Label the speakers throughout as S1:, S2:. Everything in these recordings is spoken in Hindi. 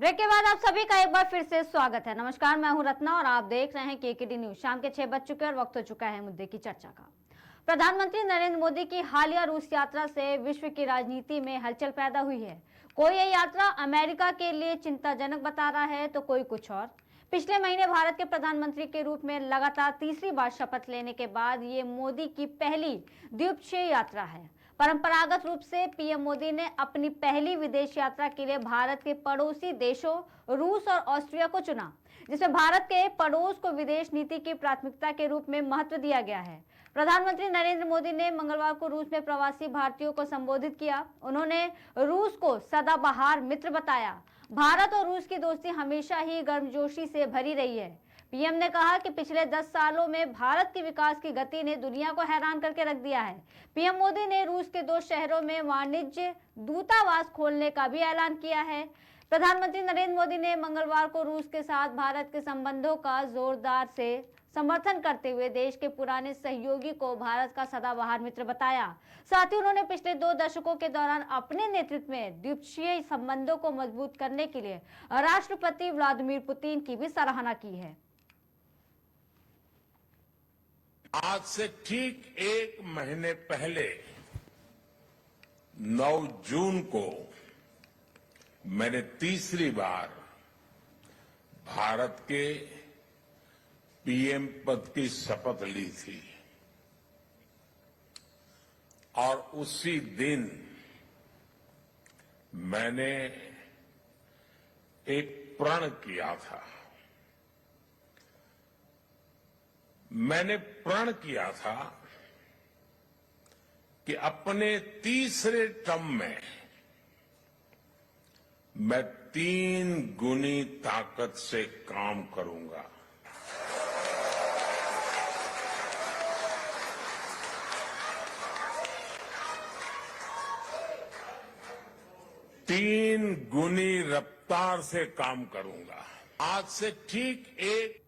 S1: ब्रेक के बाद आप सभी का एक बार फिर से स्वागत है। नमस्कार, मैं हूं रत्ना और आप देख रहे हैं केकेडी न्यूज। शाम के 6 बज चुके और वक्त हो चुका है मुद्दे की चर्चा का। प्रधानमंत्री नरेंद्र मोदी की हालिया रूस यात्रा से विश्व की राजनीति में हलचल पैदा हुई है। कोई ये यात्रा अमेरिका के लिए चिंताजनक बता रहा है तो कोई कुछ और। पिछले महीने भारत के प्रधानमंत्री के रूप में लगातार तीसरी बार शपथ लेने के बाद ये मोदी की पहली द्वीपक्षीय यात्रा है। परंपरागत रूप से पीएम मोदी ने अपनी पहली विदेश यात्रा के लिए भारत के पड़ोसी देशों रूस और ऑस्ट्रिया को चुना, जिसमें भारत के पड़ोस को विदेश नीति की प्राथमिकता के रूप में महत्व दिया गया है। प्रधानमंत्री नरेंद्र मोदी ने मंगलवार को रूस में प्रवासी भारतीयों को संबोधित किया। उन्होंने रूस को सदाबहार मित्र बताया। भारत और रूस की दोस्ती हमेशा ही गर्मजोशी से भरी रही है। पीएम ने कहा कि पिछले 10 सालों में भारत की विकास की गति ने दुनिया को हैरान करके रख दिया है। पीएम मोदी ने रूस के 2 शहरों में वाणिज्य दूतावास खोलने का भी ऐलान किया है। प्रधानमंत्री नरेंद्र मोदी ने मंगलवार को रूस के साथ भारत के संबंधों का जोरदार से समर्थन करते हुए देश के पुराने सहयोगी को भारत का सदाबहार मित्र बताया। साथ ही उन्होंने पिछले 2 दशकों के दौरान अपने नेतृत्व में द्विपक्षीय संबंधों को मजबूत करने के लिए राष्ट्रपति व्लादिमीर पुतिन की भी सराहना की है।
S2: आज से ठीक 1 महीने पहले 9 जून को मैंने तीसरी बार भारत के पीएम पद की शपथ ली थी और उसी दिन मैंने एक प्रण किया था। मैंने प्रण किया था कि अपने तीसरे टर्म में मैं 3 गुनी ताकत से काम करूंगा। तीन गुनी रफ्तार से काम करूंगा। आज से ठीक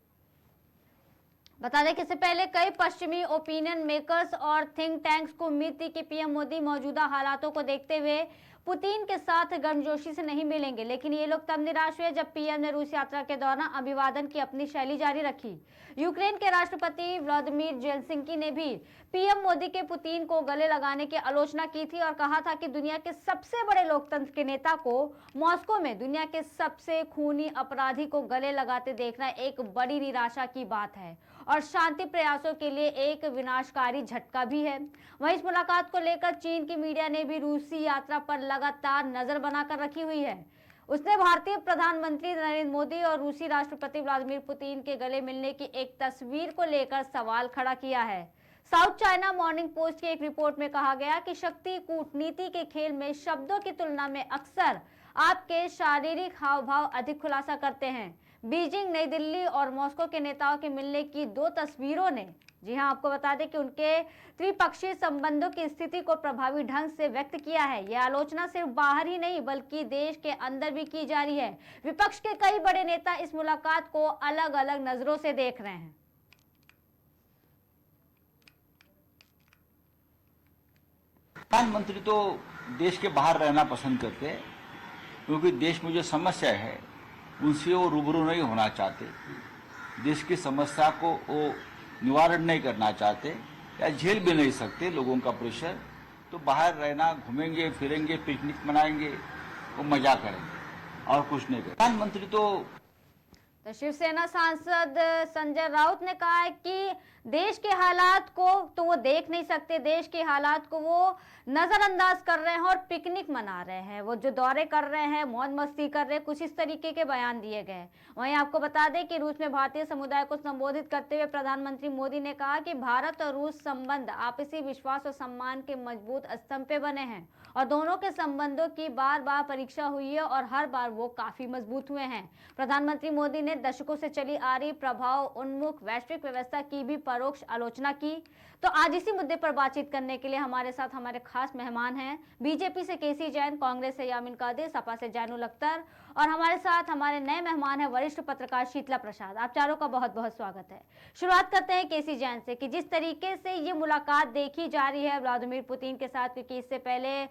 S1: बता दें कि इससे पहले कई पश्चिमी ओपिनियन मेकर्स और थिंक टैंक्स को उम्मीद थी कि पीएम मोदी मौजूदा हालातों को देखते हुए पुतिन के साथ गर्मजोशी से नहीं मिलेंगे, लेकिन ये लोग तब निराश हुए जब पीएम ने रूस यात्रा के दौरान अभिवादन की अपनी शैली जारी रखी। यूक्रेन के राष्ट्रपति व्लादिमीर जेलेंस्की ने भी पीएम मोदी के पुतिन को गले लगाने की आलोचना की थी और कहा था कि दुनिया के सबसे बड़े लोकतंत्र के नेता को मॉस्को में दुनिया के सबसे खूनी अपराधी को गले लगाते देखना एक बड़ी निराशा की बात है और शांति प्रयासों के लिए एक विनाशकारी झटका भी है। वहीं इस मुलाकात को लेकर चीन की मीडिया ने भी रूसी यात्रा पर लगातार नजर बनाकर रखी हुई है। उसने भारतीय प्रधानमंत्री नरेंद्र मोदी और रूसी राष्ट्रपति व्लादिमीर पुतिन के गले मिलने की एक तस्वीर को लेकर सवाल खड़ा किया है। साउथ चाइना मॉर्निंग पोस्ट की एक रिपोर्ट में कहा गया कि शक्ति कूटनीति के खेल में शब्दों की तुलना में अक्सर आपके शारीरिक हाव भाव अधिक खुलासा करते हैं। बीजिंग, नई दिल्ली और मॉस्को के नेताओं के मिलने की 2 तस्वीरों ने, जी हां, आपको बता दें कि उनके त्रिपक्षीय संबंधों की स्थिति को प्रभावी ढंग से व्यक्त किया है। यह आलोचना सिर्फ बाहर ही नहीं बल्कि देश के अंदर भी की जा रही है। विपक्ष के कई बड़े नेता इस मुलाकात को अलग अलग नजरों से देख रहे हैं।
S3: प्रधानमंत्री तो देश के बाहर रहना पसंद करते हैं, क्योंकि देश में जो समस्या है उनसे वो रूबरू नहीं होना चाहते। देश की समस्या को वो निवारण नहीं करना चाहते या झेल भी नहीं सकते लोगों का प्रेशर। तो बाहर रहना, घूमेंगे फिरेंगे, पिकनिक मनाएंगे, वो मजा करेंगे और कुछ नहीं करेंगे। प्रधानमंत्री तो
S1: शिवसेना सांसद संजय राउत ने कहा है कि देश के हालात को तो वो देख नहीं सकते, देश के हालात को वो नजरअंदाज कर रहे हैं और पिकनिक मना रहे हैं। वो जो दौरे कर रहे हैं, मौज मस्ती कर रहे हैं, कुछ इस तरीके के बयान दिए गए। वहीं आपको बता दें कि रूस में भारतीय समुदाय को संबोधित करते हुए प्रधानमंत्री मोदी ने कहा कि भारत और रूस संबंध आपसी विश्वास और सम्मान के मजबूत स्तंभ पे बने हैं और दोनों के संबंधों की बार बार परीक्षा हुई है और हर बार वो काफी मजबूत हुए हैं। प्रधानमंत्री मोदी ने दशकों से चली आ रही प्रभाव उन्मुख वैश्विक व्यवस्था की भी परोक्ष आलोचना की। तो आज इसी मुद्दे पर बातचीत करने के लिए हमारे साथ हमारे खास मेहमान हैं। बीजेपी से केसी जैन, कांग्रेस से यामीन कादिर, सपा से जैनुल अख्तर और हमारे साथ हमारे नए मेहमान हैं वरिष्ठ पत्रकार शीतला प्रसाद। आप चारों का बहुत बहुत स्वागत है। शुरुआत करते हैं केसी जैन से कि जिस तरीके से ये मुलाकात देखी जा रही है व्लादिमीर पुतिन के साथ, क्योंकि इससे पहले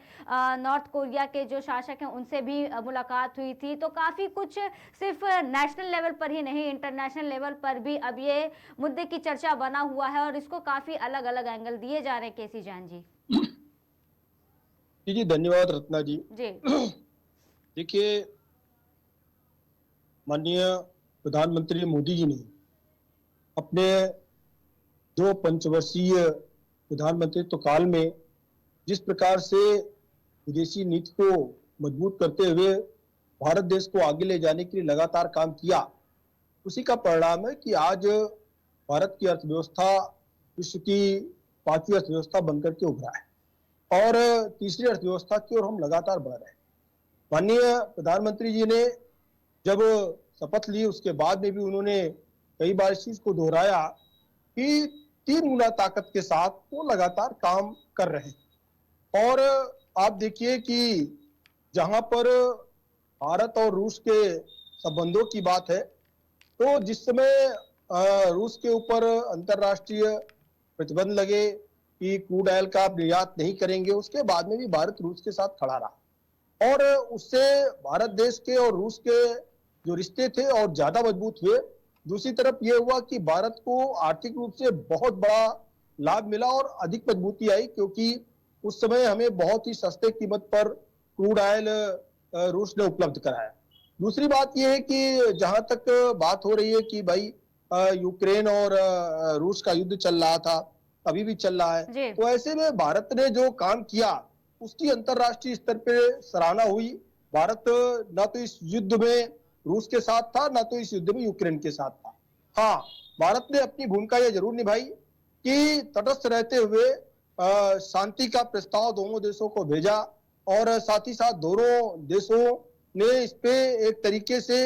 S1: नॉर्थ कोरिया के जो शासक हैं उनसे भी मुलाकात हुई थी, तो काफी कुछ सिर्फ नेशनल लेवल पर ही नहीं, इंटरनेशनल लेवल पर भी अब ये मुद्दे की चर्चा बना हुआ है और इसको काफी अलग अलग एंगल दिए जा रहे हैं। केसी जैन जी।
S4: जी धन्यवाद रत्ना जी। देखिए, माननीय प्रधानमंत्री मोदी जी ने अपने 2 पंचवर्षीय प्रधानमंत्रित्व काल में जिस प्रकार से विदेशी नीति को मजबूत करते हुए भारत देश को आगे ले जाने के लिए लगातार काम किया, उसी का परिणाम है कि आज भारत की अर्थव्यवस्था विश्व की 5वीं अर्थव्यवस्था बनकर के उभरा है और तीसरी अर्थव्यवस्था की ओर हम लगातार बढ़ रहे हैं। माननीय प्रधानमंत्री जी ने जब शपथ ली उसके बाद में भी उन्होंने कई बार इस चीज को दोहराया कि 3 गुना ताकत के साथ वो लगातार काम कर रहे हैं। और आप देखिए कि जहां पर भारत और रूस के संबंधों की बात है, तो जिस समय रूस के ऊपर अंतरराष्ट्रीय प्रतिबंध लगे कि क्रूड ऑयल का आप निर्यात नहीं करेंगे, उसके बाद में भी भारत रूस के साथ खड़ा रहा और उससे भारत देश के और रूस के जो रिश्ते थे और ज्यादा मजबूत हुए। दूसरी तरफ यह हुआ कि भारत को आर्थिक रूप से बहुत बड़ा लाभ मिला और अधिक मजबूती आई, क्योंकि उस समय हमें बहुत ही सस्ते कीमत पर क्रूड ऑयल रूस ने उपलब्ध कराया। दूसरी बात यह है कि जहां तक बात हो रही है कि भाई यूक्रेन और रूस का युद्ध चल रहा था, अभी भी चल रहा है, तो ऐसे में भारत ने जो काम किया उसकी अंतरराष्ट्रीय स्तर पे सराहना हुई। भारत न तो इस युद्ध में रूस के साथ था, न तो इस युद्ध में यूक्रेन के साथ था। हाँ, भारत ने अपनी भूमिका यह जरूर निभाई कि तटस्थ रहते हुए शांति का प्रस्ताव दोनों देशों को भेजा और साथ ही साथ दोनों देशों ने इस पे एक तरीके से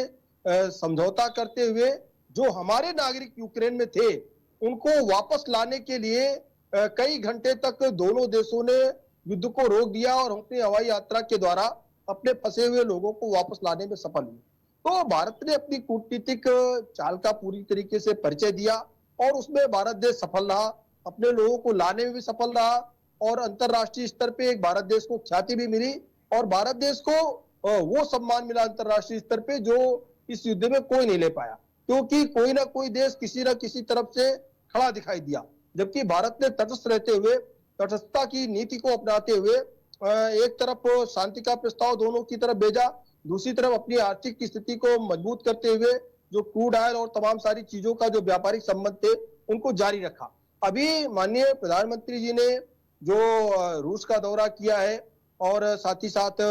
S4: समझौता करते हुए जो हमारे नागरिक यूक्रेन में थे उनको वापस लाने के लिए कई घंटे तक दोनों देशों ने युद्ध को रोक दिया और अपनी हवाई यात्रा के द्वारा अपने फंसे हुए लोगों को वापस लाने में सफल हुए। तो भारत ने अपनी कूटनीतिक चाल का पूरी तरीके से परिचय दिया और उसमें भारत देश सफल रहा, अपने लोगों को लाने में भी सफल रहा और अंतरराष्ट्रीय स्तर पे एक भारत देश को ख्याति भी मिली और भारत देश को वो सम्मान मिला अंतरराष्ट्रीय स्तर पे जो इस युद्ध में कोई नहीं ले पाया, क्योंकि कोई ना कोई देश किसी न किसी तरफ से खड़ा दिखाई दिया। जबकि भारत ने तटस्थ रहते हुए, तटस्थता की नीति को अपनाते हुए एक तरफ शांति का प्रस्ताव दोनों की तरफ भेजा, दूसरी तरफ अपनी आर्थिक स्थिति को मजबूत करते हुए जो क्रूड ऑयल और तमाम सारी चीजों का जो व्यापारिक संबंध थे उनको जारी रखा। अभी माननीय प्रधानमंत्री जी ने जो रूस का दौरा किया है और साथ ही साथ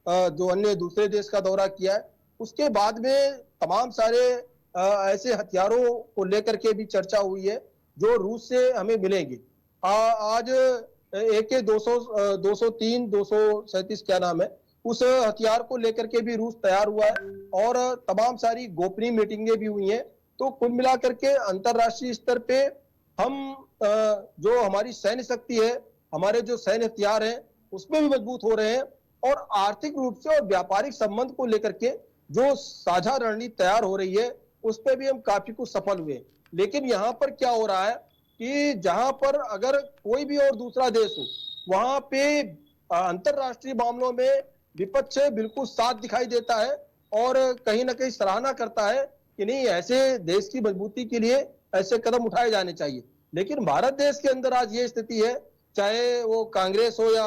S4: जो अन्य दूसरे देश का दौरा किया है, उसके बाद में तमाम सारे ऐसे हथियारों को लेकर के भी चर्चा हुई है जो रूस से हमें मिलेंगे। आज AK-203, 237 क्या नाम है, उस हथियार को लेकर के भी रूस तैयार हुआ है और तमाम सारी गोपनीय मीटिंगें भी हुई हैं। तो कुल मिलाकर के अंतरराष्ट्रीय स्तर पे हम जो हमारी सैन्य शक्ति है, हमारे जो सैन्य हथियार हैं, उसमें भी मजबूत हो रहे हैं और आर्थिक रूप से और व्यापारिक संबंध को लेकर के जो साझा रणनीति तैयार हो रही है उस पर भी हम काफी कुछ सफल हुए। लेकिन यहाँ पर क्या हो रहा है कि जहां पर अगर कोई भी और दूसरा देश हो, वहां पे अंतरराष्ट्रीय मामलों में विपक्ष बिल्कुल साथ दिखाई देता है और कहीं ना कहीं सराहना करता है कि नहीं, ऐसे देश की मजबूती के लिए ऐसे कदम उठाए जाने चाहिए। लेकिन भारत देश के अंदर आज ये स्थिति है, चाहे वो कांग्रेस हो या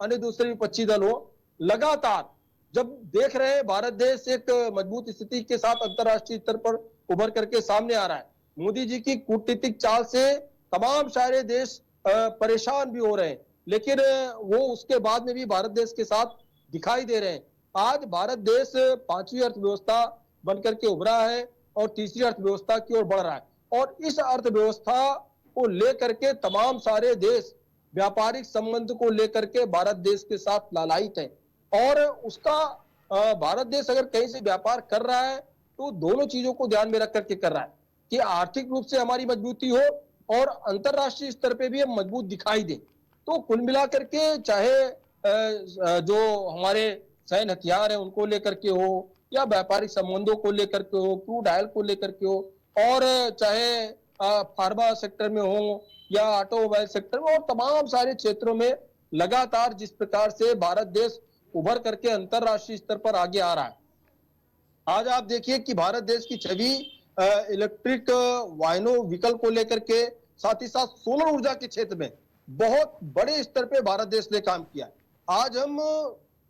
S4: अन्य दूसरे विपक्षी दल हो, लगातार जब देख रहे हैं भारत देश एक मजबूत स्थिति के साथ अंतरराष्ट्रीय स्तर पर उभर करके सामने आ रहा है, मोदी जी की कूटनीतिक चाल से तमाम सारे देश परेशान भी हो रहे हैं, लेकिन वो उसके बाद में भी भारत देश के साथ दिखाई दे रहे हैं। आज भारत देश 5वीं अर्थव्यवस्था बनकर के उभरा है और तीसरी अर्थव्यवस्था की ओर बढ़ रहा है और इस अर्थव्यवस्था को लेकर के तमाम सारे देश व्यापारिक संबंध को लेकर के भारत देश के साथ लालायित है और उसका भारत देश अगर कहीं से व्यापार कर रहा है तो दोनों चीजों को ध्यान में रख करके कर रहा है कि आर्थिक रूप से हमारी मजबूती हो और अंतरराष्ट्रीय स्तर पे भी हम मजबूत दिखाई दे। तो कुल मिलाकर के चाहे जो हमारे सैन्य हथियार है उनको लेकर के हो या व्यापारिक संबंधों को लेकर के हो, क्रूड ऑयल को लेकर के हो, और चाहे फार्मा सेक्टर में हो या ऑटोमोबाइल सेक्टर में, और तमाम सारे क्षेत्रों में लगातार जिस प्रकार से भारत देश उभर करके अंतरराष्ट्रीय स्तर पर आगे आ रहा है। आज आप देखिए कि भारत देश की छवि इलेक्ट्रिक वाहनों व्हीकल को लेकर के, साथ ही साथ सोलर ऊर्जा के क्षेत्र में बहुत बड़े स्तर पे भारत देश ने काम किया। आज हम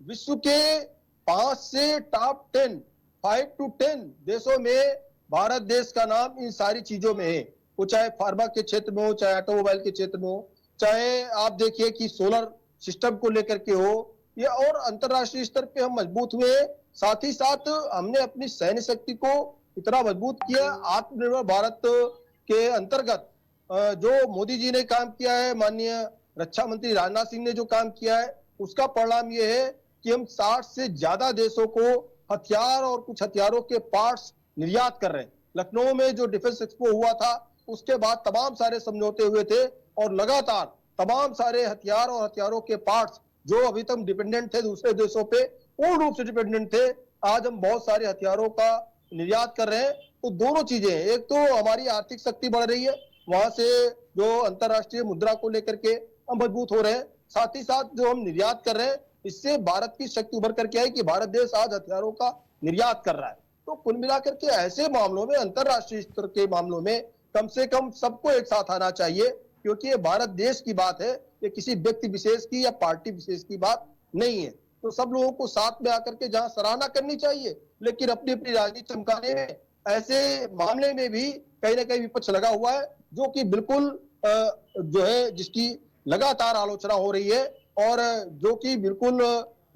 S4: विश्व के 5 से टॉप 10, 5 to 10 देशों में भारत देश का नाम इन सारी चीजों में है। वो चाहे फार्मा के क्षेत्र में हो, चाहे ऑटोमोबाइल के क्षेत्र में हो, चाहे आप देखिए कि सोलर सिस्टम को लेकर के हो, ये और अंतरराष्ट्रीय स्तर पे हम मजबूत हुए। साथ ही साथ हमने अपनी सैन्य शक्ति को इतना मजबूत किया। आत्मनिर्भर भारत के अंतर्गत जो मोदी जी ने काम किया है, माननीय रक्षा मंत्री राजनाथ सिंह ने जो काम किया है, उसका परिणाम ये है कि हम 60 से ज्यादा देशों को हथियार और कुछ हथियारों के पार्ट्स निर्यात कर रहे हैं। लखनऊ में जो डिफेंस एक्सपो हुआ था, उसके बाद तमाम सारे समझौते हुए थे, और लगातार तमाम सारे हथियार और हथियारों के पार्ट्स जो अभी तक डिपेंडेंट थे दूसरे देशों पे, पूर्ण रूप से डिपेंडेंट थे, आज हम बहुत सारे हथियारों का निर्यात कर रहे हैं। तो दोनों चीजें हैं, एक तो हमारी आर्थिक शक्ति बढ़ रही है, वहां से जो अंतरराष्ट्रीय मुद्रा को लेकर के हम मजबूत हो रहे हैं, साथ ही साथ जो हम निर्यात कर रहे हैं, इससे भारत की शक्ति उभर करके आई कि भारत देश आज हथियारों का निर्यात कर रहा है। तो कुल मिलाकर के ऐसे मामलों में, अंतरराष्ट्रीय स्तर के मामलों में कम से कम सबको एक साथ आना चाहिए, क्योंकि ये भारत देश की बात है, ये किसी व्यक्ति विशेष की या पार्टी विशेष की बात नहीं है। तो सब लोगों को साथ में आकर के जहां सराहना करनी चाहिए, लेकिन अपनी अपनी राजनीति चमकाने में ऐसे मामले में भी कहीं ना कहीं विपक्ष लगा हुआ है, जो कि बिल्कुल जो है जिसकी लगातार आलोचना हो रही है, और जो कि बिल्कुल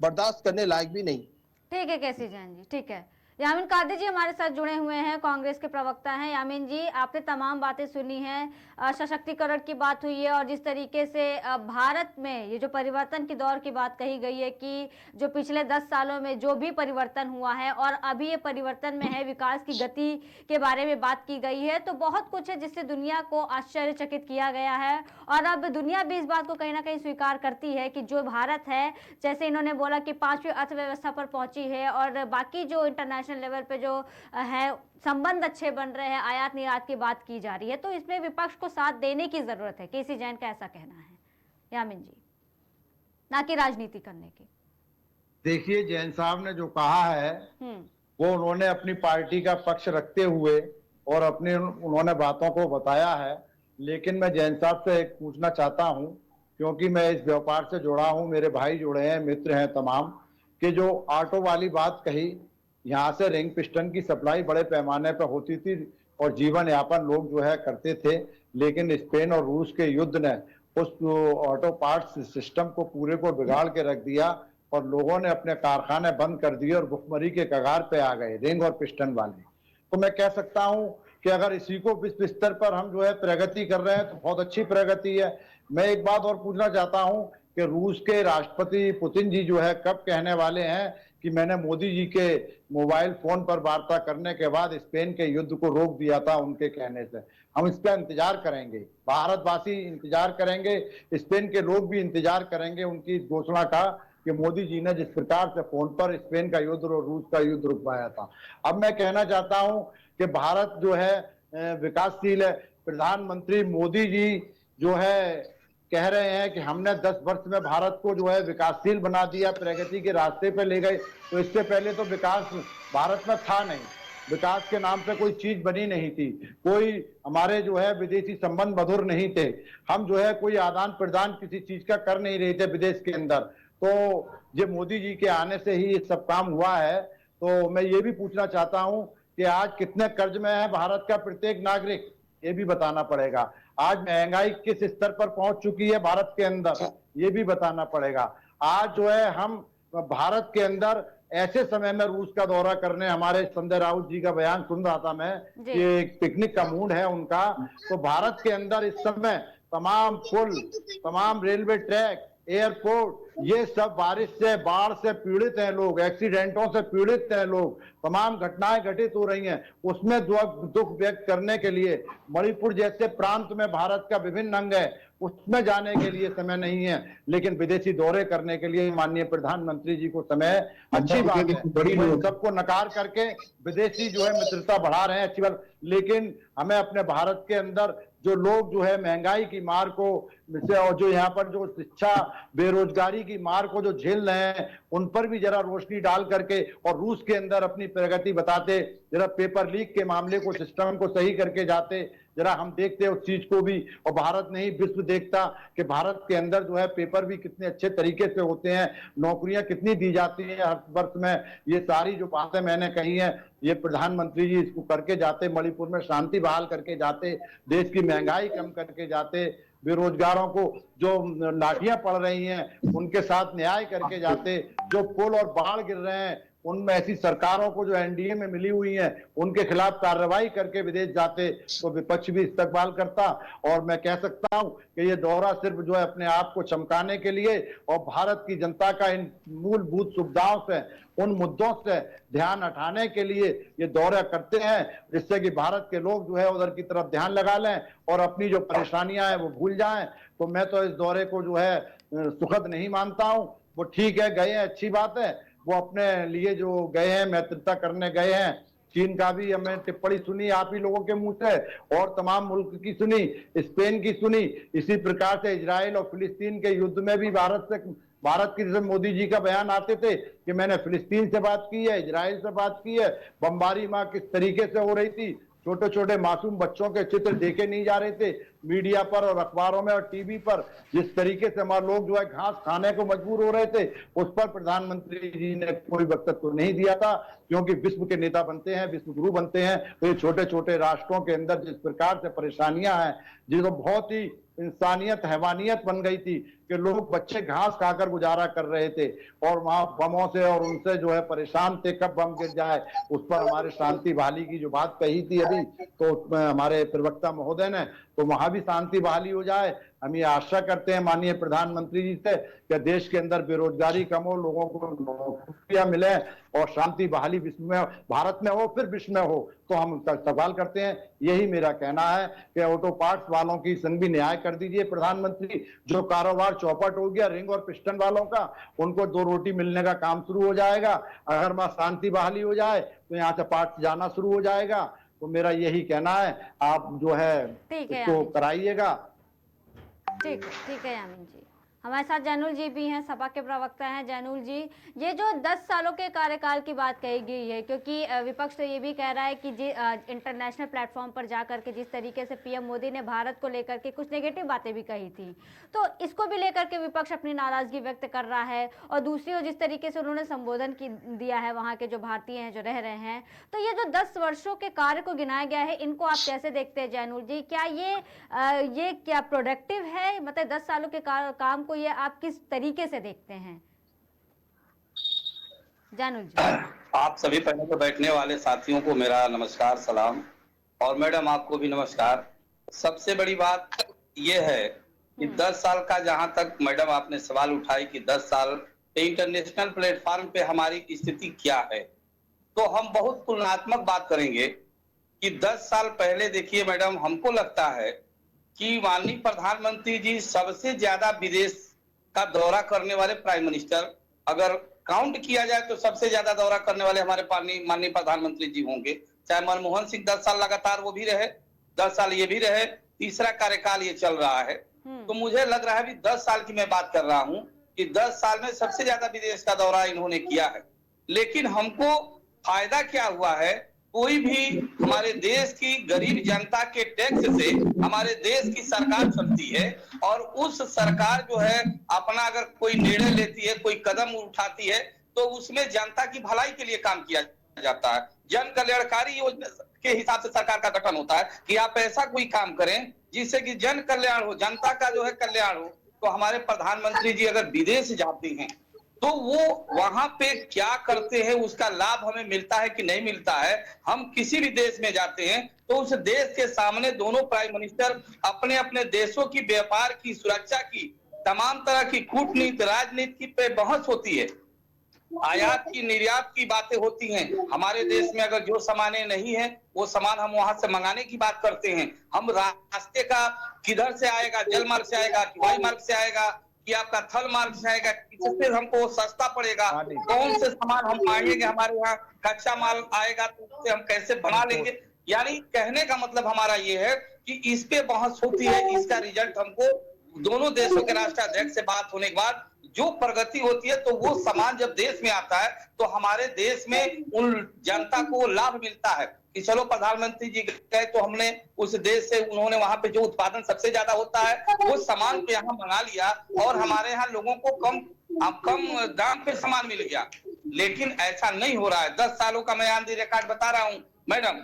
S4: बर्दाश्त करने लायक भी नहीं।
S1: ठीक है केसी जैन जी, ठीक है। यामीन कादरी जी हमारे साथ जुड़े हुए हैं, कांग्रेस के प्रवक्ता हैं। यामीन जी, आपने तमाम बातें सुनी हैं, सशक्तिकरण की बात हुई है, और जिस तरीके से भारत में ये जो परिवर्तन की दौर की बात कही गई है कि जो पिछले 10 सालों में जो भी परिवर्तन हुआ है और अभी ये परिवर्तन में है, विकास की गति के बारे में बात की गई है, तो बहुत कुछ है जिससे दुनिया को आश्चर्यचकित किया गया है। और अब दुनिया भी इस बात को कहीं ना कहीं स्वीकार करती है कि जो भारत है, जैसे इन्होंने बोला कि 5वीं अर्थव्यवस्था पर पहुंची है, और बाकी जो इंटरनेशनल लेवल पे जो है संबंध अच्छे बन रहे हैं, आयात निर्यात की बात की जा रही है, तो इसमें विपक्ष को साथ देने की जरूरत है। केसी जैन का ऐसा कहना है, यामीन जी, ना कि राजनीति करने की।
S5: देखिए, जैन साहब ने जो कहा है वो उन्होंने अपनी पार्टी का पक्ष रखते हुए और अपने उन्होंने बातों को बताया है, लेकिन मैं जैन साहब से एक पूछना चाहता हूं, क्योंकि मैं इस व्यापार से जुड़ा हूं, मेरे भाई जुड़े हैं, मित्र हैं तमाम, कि जो ऑटो वाली बात कही, यहाँ से रिंग पिस्टन की सप्लाई बड़े पैमाने पर होती थी और जीवन यापन लोग जो है करते थे, लेकिन स्पेन और रूस के युद्ध ने उस ऑटो पार्ट्स सिस्टम को पूरे को बिगाड़ के रख दिया और लोगों ने अपने कारखाने बंद कर दिए और भुखमरी के कगार पे आ गए रिंग और पिस्टन वाले। तो मैं कह सकता हूं कि अगर इसी को विश्व स्तर पर हम जो है प्रगति कर रहे हैं तो बहुत अच्छी प्रगति है। मैं एक बात और पूछना चाहता हूं कि रूस के राष्ट्रपति पुतिन जी जो है कब कहने वाले हैं कि मैंने मोदी जी के मोबाइल फोन पर वार्ता करने के बाद स्पेन के युद्ध को रोक दिया था उनके कहने से। हम इसका इंतजार करेंगे, भारतवासी इंतजार करेंगे, स्पेन के लोग भी इंतजार करेंगे उनकी घोषणा का कि मोदी जी ने जिस प्रकार से फोन पर स्पेन का युद्ध और रूस का युद्ध रुकवाया था। अब मैं कहना चाहता हूं कि भारत जो है विकासशील है। प्रधानमंत्री मोदी जी जो है कह रहे हैं कि हमने 10 वर्ष में भारत को जो है विकासशील बना दिया, प्रगति के रास्ते पे ले गए। तो इससे पहले तो विकास भारत में था नहीं, विकास के नाम पे कोई चीज बनी नहीं थी, कोई हमारे जो है विदेशी संबंध मधुर नहीं थे, हम जो है कोई आदान प्रदान किसी चीज का कर नहीं रहे थे विदेश के अंदर। तो ये मोदी जी के आने से ही ये सब काम हुआ है। तो मैं ये भी पूछना चाहता हूं कि आज कितने कर्ज में है भारत का प्रत्येक नागरिक, ये भी बताना पड़ेगा। आज महंगाई किस स्तर पर पहुंच चुकी है भारत के अंदर, ये भी बताना पड़ेगा। आज जो है हम भारत के अंदर ऐसे समय में रूस का दौरा करने, हमारे संजय राउत जी का बयान सुन रहा था मैं कि एक पिकनिक का मूड है उनका। तो भारत के अंदर इस समय तमाम पुल, तमाम रेलवे ट्रैक, एयरपोर्ट, ये सब बारिश से, बाढ़ से पीड़ित हैं लोग, एक्सीडेंटों से पीड़ित हैं लोग, तमाम घटनाएं घटित हो रही हैं, उसमें दुख व्यक्त करने के लिए मणिपुर जैसे प्रांत में भारत का विभिन्न अंग है, उसमें जाने के लिए समय नहीं है, लेकिन विदेशी दौरे करने के लिए माननीय प्रधानमंत्री जी को समय, अच्छी बात है, बड़ी सबको नकार करके विदेशी जो है मित्रता बढ़ा रहे हैं, अच्छी बात, लेकिन हमें अपने भारत के अंदर जो लोग जो है महंगाई की मार को और जो यहाँ पर जो शिक्षा बेरोजगारी की मार को जो झेल रहे हैं, उन पर भी जरा रोशनी डाल करके और रूस के अंदर अपनी प्रगति बताते, जरा पेपर लीक के मामले को, सिस्टम को सही करके जाते, जरा हम देखते उस चीज को भी, और भारत नहीं विश्व देखता कि भारत के अंदर जो है पेपर भी कितने अच्छे तरीके से होते हैं, नौकरियां कितनी दी जाती हैं हर वर्ष में। ये सारी जो बातें मैंने कही हैं, ये प्रधानमंत्री जी इसको करके जाते, मणिपुर में शांति बहाल करके जाते, देश की महंगाई कम करके जाते, बेरोजगारों को जो लाठियां पड़ रही हैं उनके साथ न्याय करके जाते, जो पुल और बाढ़ गिर रहे हैं उनमें ऐसी सरकारों को जो एनडीए में मिली हुई हैं उनके खिलाफ कार्रवाई करके विदेश जाते, तो विपक्ष भी इस्तकबाल करता। और मैं कह सकता हूं कि ये दौरा सिर्फ जो है अपने आप को चमकाने के लिए और भारत की जनता का इन मूलभूत सुविधाओं से, उन मुद्दों से ध्यान हटाने के लिए ये दौरा करते हैं, जिससे कि भारत के लोग जो है उधर की तरफ ध्यान लगा लें और अपनी जो परेशानियां हैं वो भूल जाएं। तो मैं तो इस दौरे को जो है सुखद नहीं मानता हूं। वो ठीक है, गए हैं, अच्छी बात है, वो अपने लिए जो गए हैं, मित्रता करने गए हैं। चीन का भी हमें टिप्पणी सुनी आप ही लोगों के मुंह से, और तमाम मुल्क की सुनी, स्पेन की सुनी, इसी प्रकार से इजराइल और फिलिस्तीन के युद्ध में भी भारत की जैसे मोदी जी का बयान आते थे कि मैंने फिलिस्तीन से बात की है, इजराइल से बात की है, बमबारी मां किस तरीके से हो रही थी, छोटे छोटे मासूम बच्चों के चित्र देखे नहीं जा रहे थे मीडिया पर और अखबारों में और टीवी पर, जिस तरीके से हमारे लोग जो है घास खाने को मजबूर हो रहे थे, उस पर प्रधानमंत्री जी ने कोई वक्तव्य नहीं दिया था। क्योंकि विश्व के नेता बनते हैं, विश्व गुरु बनते हैं, तो ये छोटे छोटे राष्ट्रों के अंदर जिस प्रकार से परेशानियां हैं, जिसको बहुत ही इंसानियत हैवानियत बन गई थी कि लोग बच्चे घास खाकर गुजारा कर रहे थे और वहां बमों से और उनसे जो है परेशान थे, कब बम गिर जाए। उस पर हमारे शांति बहाली की जो बात कही थी अभी, तो हमारे प्रवक्ता महोदय ने, तो वहां भी शांति बहाली हो जाए। हम ये आशा करते हैं माननीय प्रधानमंत्री जी से कि देश के अंदर बेरोजगारी कम हो, लोगों को नौकरियां मिले और शांति बहाली विश्व में, भारत में हो फिर विश्व में हो, तो हम सवाल करते हैं। यही मेरा कहना है कि ऑटो पार्ट्स वालों की संग भी न्याय कर दीजिए प्रधानमंत्री। जो कारोबार चौपट हो गया रिंग और पिस्टन वालों का, उनको 2 रोटी मिलने का काम शुरू हो जाएगा। अगर वहां शांति बहाली हो जाए तो यहाँ से पार्ट्स जाना शुरू हो जाएगा। तो मेरा यही कहना है, आप जो है इसको कराइएगा।
S1: ठीक है यामिन जी। हमारे साथ जैनुल जी भी हैं, सपा के प्रवक्ता हैं। जैनुल जी, ये जो 10 सालों के कार्यकाल की बात कही गई है, क्योंकि विपक्ष तो ये भी कह रहा है कि इंटरनेशनल प्लेटफॉर्म पर जाकर के जिस तरीके से पीएम मोदी ने भारत को लेकर के कुछ नेगेटिव बातें भी कही थी, तो इसको भी लेकर के विपक्ष अपनी नाराजगी व्यक्त कर रहा है। और दूसरी ओर जिस तरीके से उन्होंने संबोधन दिया है वहाँ के जो भारतीय हैं जो रह रहे हैं, तो ये जो 10 वर्षों के कार्य को गिनाया गया है, इनको आप कैसे देखते हैं जैनुल जी? क्या ये क्या प्रोडक्टिव है? मतलब 10 सालों के काम को ये आप किस तरीके से देखते हैं जैनुल जी?
S6: आप सभी पहले तो बैठने वाले साथियों को मेरा नमस्कार, सलाम, और मैडम आपको भी नमस्कार। सबसे बड़ी बात यह है कि 10 साल का, जहां तक मैडम आपने सवाल उठाई कि 10 साल इंटरनेशनल प्लेटफॉर्म पे हमारी स्थिति क्या है, तो हम बहुत तुलनात्मक बात करेंगे कि 10 साल पहले देखिए मैडम, हमको लगता है कि माननीय प्रधानमंत्री जी सबसे ज्यादा विदेश का दौरा करने वाले प्राइम मिनिस्टर, अगर काउंट किया जाए तो सबसे ज्यादा दौरा करने वाले हमारे माननीय प्रधानमंत्री जी होंगे। चाहे मनमोहन सिंह 10 साल लगातार वो भी रहे, 10 साल ये भी रहे, तीसरा कार्यकाल ये चल रहा है। तो मुझे लग रहा है भी 10 साल की मैं बात कर रहा हूं कि 10 साल में सबसे ज्यादा विदेश का दौरा इन्होंने किया है। लेकिन हमको फायदा क्या हुआ है? कोई भी हमारे देश की गरीब जनता के टैक्स से हमारे देश की सरकार चलती है, और उस सरकार जो है अपना अगर कोई निर्णय लेती है, कोई कदम उठाती है, तो उसमें जनता की भलाई के लिए काम किया जाता है। जन कल्याणकारी योजना के हिसाब से सरकार का गठन होता है कि आप ऐसा कोई काम करें जिससे कि जन कल्याण हो, जनता का जो है कल्याण हो। तो हमारे प्रधानमंत्री जी अगर विदेश जाते हैं तो वो वहां पे क्या करते हैं, उसका लाभ हमें मिलता है कि नहीं मिलता है। हम किसी भी देश में जाते हैं तो उस देश के सामने दोनों प्राइम मिनिस्टर अपने अपने देशों की व्यापार की, सुरक्षा की तमाम तरह की कूटनीति राजनीति पे बहस होती है, आयात की निर्यात की बातें होती हैं। हमारे देश में अगर जो सामानें नहीं है वो सामान हम वहां से मंगाने की बात करते हैं। हम रास्ते का किधर से आएगा, जल मार्ग से आएगा कि वायु मार्ग से आएगा कि आपका थल मार्ग से आएगा, किससे हमको सस्ता पड़ेगा, कौन से सामान हम मांगेंगे, हमारे यहाँ कच्चा माल आएगा तो उससे हम कैसे बना लेंगे। यानी कहने का मतलब हमारा ये है कि इस पे बहस होती है। इसका रिजल्ट हमको दोनों देशों के राष्ट्राध्यक्ष से बात होने के बाद जो प्रगति होती है, तो वो सामान जब देश में आता है तो हमारे देश में उन जनता को लाभ मिलता है कि चलो प्रधानमंत्री जी गए तो हमने उस देश से, उन्होंने वहां पे जो उत्पादन सबसे ज्यादा होता है वो सामान को यहाँ मंगा लिया और हमारे यहाँ लोगों को कम दाम पे सामान मिल गया। लेकिन ऐसा नहीं हो रहा है। 10 सालों का मैं ऑन द रिकॉर्ड बता रहा हूँ मैडम।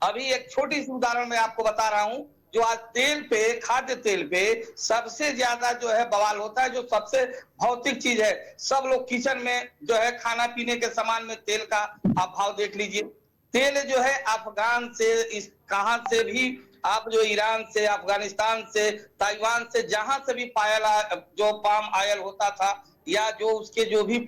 S6: अभी एक छोटी सी उदाहरण मैं आपको बता रहा हूँ, जो आज तेल पे, खाद्य तेल पे सबसे ज्यादा जो है बवाल होता है, जो सबसे भौतिक चीज है। सब लोग किचन में जो है खाना पीने के सामान में तेल का आप भाव देख लीजिए। तेल जो है अफगान से, इस कहां से भी आप जो ईरान से, अफगानिस्तान से, ताइवान से, जहां से भी जो पाम ऑयल होता था या जो उसके जो भी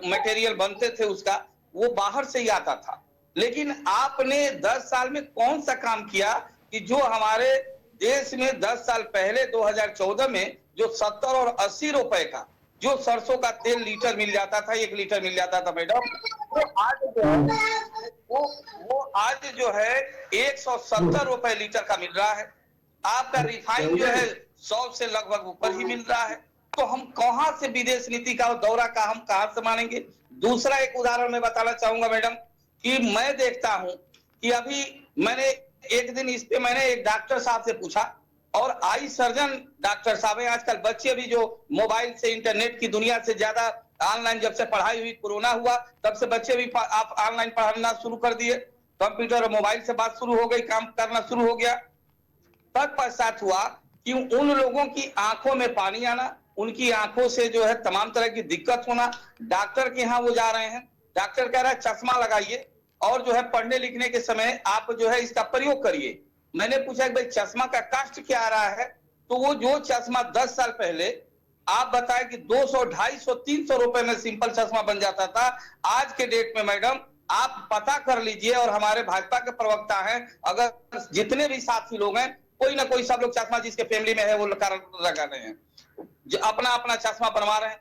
S6: मटेरियल बनते थे उसका, वो बाहर से ही आता था। लेकिन आपने 10 साल में कौन सा काम किया कि जो हमारे देश में 10 साल पहले 2014 में जो 70 और 80 रुपए का जो सरसों का तेल लीटर मिल जाता था, 1 लीटर मिल जाता था मैडम, वो आज जो है वो आज जो है 170 रुपए लीटर का मिल रहा है। आपका रिफाइन जो है 100 से लगभग ऊपर ही मिल रहा है। तो हम कहां से विदेश नीति का दौरा का हम कहां से मानेंगे। दूसरा एक उदाहरण मैं बताना चाहूंगा मैडम कि मैं देखता हूं कि अभी मैंने एक दिन इस पे मैंने एक डॉक्टर साहब से पूछा, और आई सर्जन डॉक्टर साहब है। आजकल बच्चे भी जो मोबाइल से, इंटरनेट की दुनिया से ज्यादा ऑनलाइन, जब से पढ़ाई हुई, कोरोना हुआ, तब से बच्चे भी आप ऑनलाइन पढ़ना शुरू कर दिए, कंप्यूटर और मोबाइल से बात शुरू हो गई, काम करना शुरू हो गया। तत्पश्चात हुआ कि उन लोगों की आंखों में पानी आना, उनकी आंखों से जो है तमाम तरह की दिक्कत होना। डॉक्टर के यहाँ वो जा रहे हैं, डॉक्टर कह रहा है चश्मा लगाइए और जो है पढ़ने लिखने के समय आप जो है इसका प्रयोग करिए। मैंने पूछा कि भाई चश्मा का कास्ट क्या आ रहा है, तो वो जो चश्मा 10 साल पहले आप बताएं कि 200, 250, 300 रुपए में सिंपल चश्मा बन जाता था, आज के डेट में मैडम आप पता कर लीजिए, और हमारे भाजपा के प्रवक्ता हैं, अगर जितने भी साथी लोग हैं, कोई ना कोई, सब लोग चश्मा जिसके फैमिली में है वो लगा रहे हैं, अपना अपना चश्मा बनवा रहे हैं।